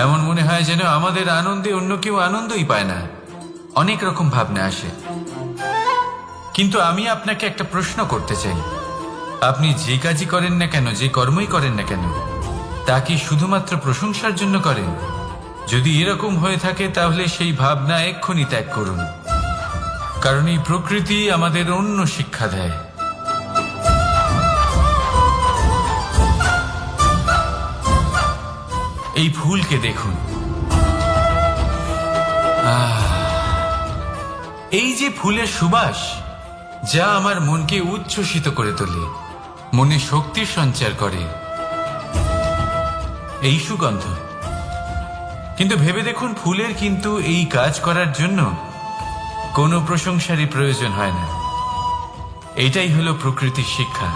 Speaker 2: এমন মনে হয় যেন আমাদের আনন্দে অন্য কেউ আনন্দই পায় না। অনেক রকম ভাবনা আসে। কিন্তু আমি আপনাকে একটা প্রশ্ন করতে চাই, আপনি যে কাজই করেন না কেন, যে কর্মই করেন না কেন, তা কি শুধুমাত্র প্রশংসার জন্য করেন? যদি এরকম হয়ে থাকে, তাহলে সেই ভাবনা এক্ষুনি ত্যাগ করুন। কারণ এই প্রকৃতি আমাদের অন্য শিক্ষা দেয়। এই ফুলকে দেখুন, এই যে ফুলের সুবাস, যা আমার মনকে উচ্ছ্বসিত করে তোলে, মনে শক্তির সঞ্চার করে, এই সুগন্ধ। কিন্তু ভেবে দেখুন, ফুলের কিন্তু এই কাজ করার জন্য কোনো প্রশংসারই প্রয়োজন হয় না। এইটাই হলো প্রকৃতির শিক্ষা।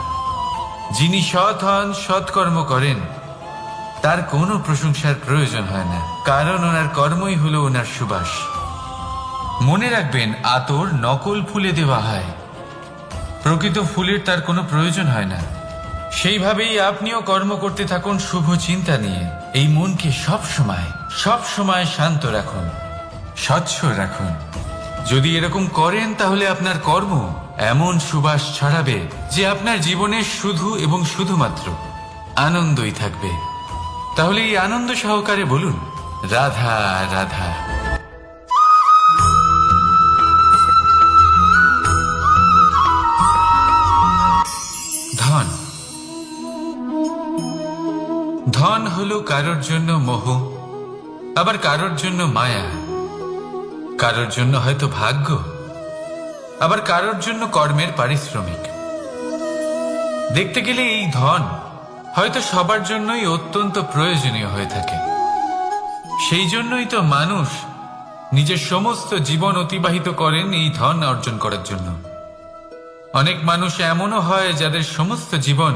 Speaker 2: যিনি সৎ হন, সৎকর্ম করেন, তার কোনো প্রশংসার প্রয়োজন হয় না, কারণ ওনার কর্মই হলো ওনার সুবাস। মনে রাখবেন, আতর নকল ফুলে দেওয়া হয়, প্রকৃত ফুলের তার কোনো প্রয়োজন হয় না। সেইভাবেই আপনিও কর্ম করতে থাকুন শুভ চিন্তা নিয়ে। এই মনকে সব সময় শান্ত রাখুন, স্বচ্ছ রাখুন। যদি এরকম করেন, তাহলে আপনার কর্ম এমন সুবাস ছড়াবে যে আপনার জীবনে শুধু এবং শুধুমাত্র আনন্দই থাকবে। তাহলে এই আনন্দ সহকারে বলুন, রাধা রাধা। ধন, ধন হলো কারোর জন্য মোহ, আবার কারোর জন্য মায়া, কারোর জন্য হয়তো ভাগ্য, আবার কারোর জন্য কর্মের পারিশ্রমিক। দেখতে গেলে এই ধন হয়তো সবার জন্যই অত্যন্ত প্রয়োজনীয় হয়ে থাকে। সেই জন্যই তো মানুষ নিজের সমস্ত জীবন অতিবাহিত করেন এই ধন অর্জন করার জন্য। অনেক মানুষ এমনও হয় যাদের সমস্ত জীবন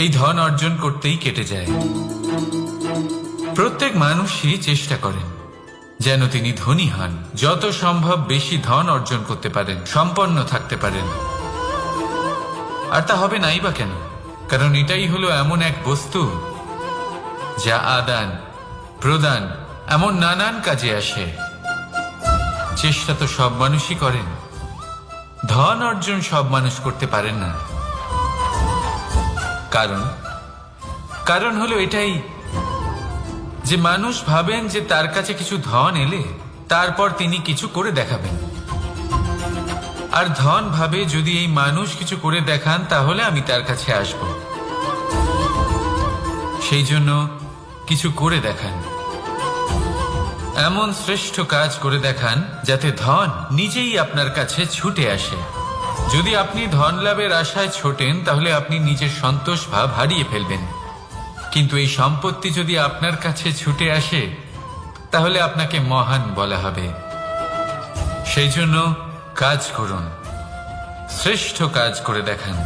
Speaker 2: এই ধন অর্জন করতেই কেটে যায়। প্রত্যেক মানুষই চেষ্টা করেন যেন তিনি ধনী হন, যত সম্ভব বেশি ধন অর্জন করতে পারেন, সম্পন্ন থাকতে পারেন। আর তা হবে নাই বা কেন? কারণ এটাই হলো এমন এক বস্তু যা আদান প্রদান এমন নানান কাজে আসে। চেষ্টা তো সব মানুষই করেন, ধন অর্জন সব মানুষ করতে পারেন না। কারণ হলো এটাই যে মানুষ ভাবেন যে তার কাছে কিছু ধন এলে তারপর তিনি কিছু করে দেখাবেন, আর ধন ভাবে যদি এই মানুষ কিছু করে দেখান তাহলে আমি তার কাছে আসব। সেই জন্য কিছু করে দেখান, এমন শ্রেষ্ঠ কাজ করে দেখান যাতে ধন নিজেই আপনার কাছে ছুটে আসে। যদি আপনি ধন লাভের আশায় ছোটেন তাহলে আপনি নিজের সন্তোষ ভাব হারিয়ে ফেলবেন। কিন্তু এই সম্পত্তি যদি আপনার কাছে ছুটে আসে তাহলে আপনাকে মহান বলা হবে। সেই জন্য কাজ করুন, শ্রেষ্ঠ কাজ করে দেখান,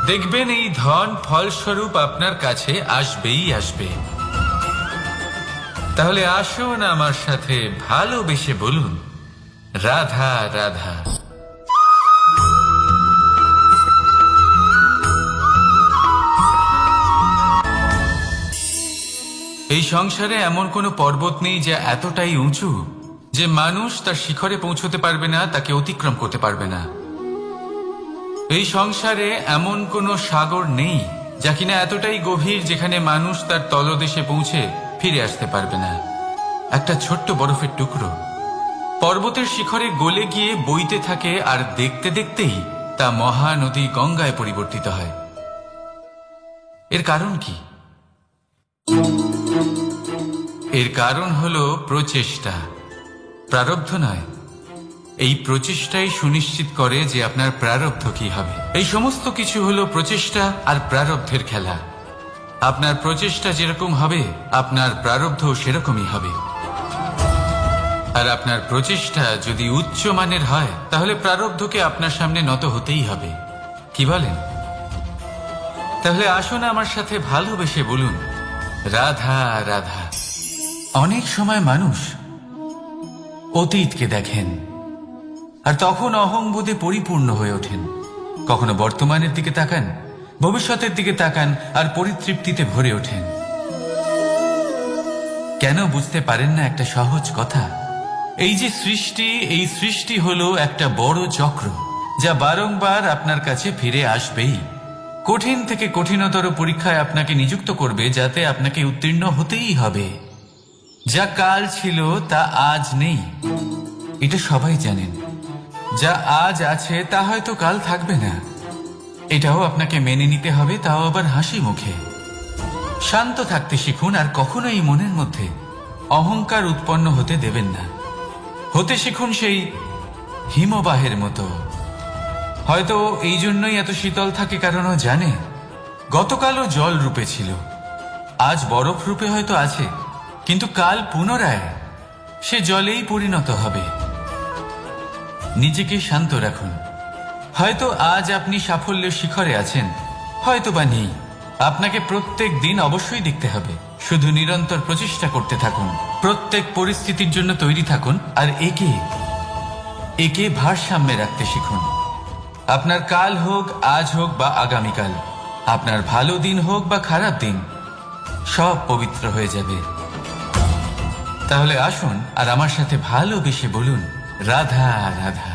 Speaker 2: দেখবেন এই ধন ফলস্বরূপ আপনার কাছে আসবেই আসবে। তাহলে আসুন আমার সাথে ভালোবেসে বলুন, রাধা রাধা। এই সংসারে এমন কোনো পর্বত নেই যা এতটাই উঁচু যে মানুষ তার শিখরে পৌঁছতে পারবে না, তাকে অতিক্রম করতে পারবে না। এই সংসারে এমন কোনো সাগর নেই যা কিনা এতটাই গভীর যেখানে মানুষ তার তলদেশে পৌঁছে ফিরে আসতে পারবে না। একটা ছোট্ট বরফের টুকরো পর্বতের শিখরে গলে গিয়ে বইতে থাকে, আর দেখতে দেখতেই তা মহানদী গঙ্গায় পরিবর্তিত হয়। এর কারণ কি? এর কারণ হলো প্রচেষ্টা, প্রারব্ধ নয়। এই প্রচেষ্টাই সুনিশ্চিত করে যে আপনার প্রারব্ধ কি হবে। এই সমস্ত কিছু হলো প্রচেষ্টা আর প্রারব্ধের খেলা। আপনার প্রচেষ্টা যেরকম হবে আপনার প্রারব্ধ সেরকমই হবে। আর আপনার প্রচেষ্টা যদি উচ্চ মানের হয় তাহলে প্রারব্ধকে আপনার সামনে নত হতেই হবে। কি বলেন? তাহলে আসুন আমার সাথে ভালোবেসে বলুন, রাধা রাধা। অনেক সময় মানুষ অতীতকে দেখেন আর তখন অহংবোধে পরিপূর্ণ হয়ে ওঠেন। কখনো বর্তমানের দিকে তাকান, ভবিষ্যতের দিকে তাকান আর পরিতৃপ্তিতে ভরে ওঠেন। কেন বুঝতে পারেন না একটা সহজ কথা? এই যে সৃষ্টি, এই সৃষ্টি হলো একটা বড় চক্র যা বারংবার আপনার কাছে ফিরে আসবেই। কঠিন থেকে কঠিনতর পরীক্ষায় আপনাকে নিযুক্ত করবে যাতে আপনাকে উত্তীর্ণ হতেই হবে। যা কাল ছিল তা আজ নেই, এটা সবাই জানেন। যা আজ আছে তা হয়তো কাল থাকবে না, এটাও আপনাকে মেনে নিতে হবে, তাও আবার হাসি মুখে। শান্ত থাকতে শিখুন আর কখনোই মনের মধ্যে অহংকার উৎপন্ন হতে দেবেন না। হতে শিখুন সেই হিমবাহের মতো। হয়তো এই জন্যই এত শীতল থাকে কারণ ও জানে গতকালও জল রূপে ছিল, আজ বরফ রূপে হয়তো আছে, কিন্তু কাল পুনরায় সে জলেই পরিণত হবে। নিজেকে শান্ত রাখুন। হয়তো আজ আপনি সাফল্যের শিখরে আছেন, হয়তো বা নেই। আপনাকে প্রত্যেক দিন অবশ্যই দেখতে হবে। শুধু নিরন্তর প্রচেষ্টা করতে থাকুন, প্রত্যেক পরিস্থিতির জন্য তৈরি থাকুন, আর একে ভারসাম্যে রাখতে শিখুন। আপনার কাল হোক, আজ হোক বা আগামীকাল, আপনার ভালো দিন হোক বা খারাপ দিন, সব পবিত্র হয়ে যাবে। তাহলে আসুন আর আমার সাথে ভালোবেসে বলুন, রাধা রাধা।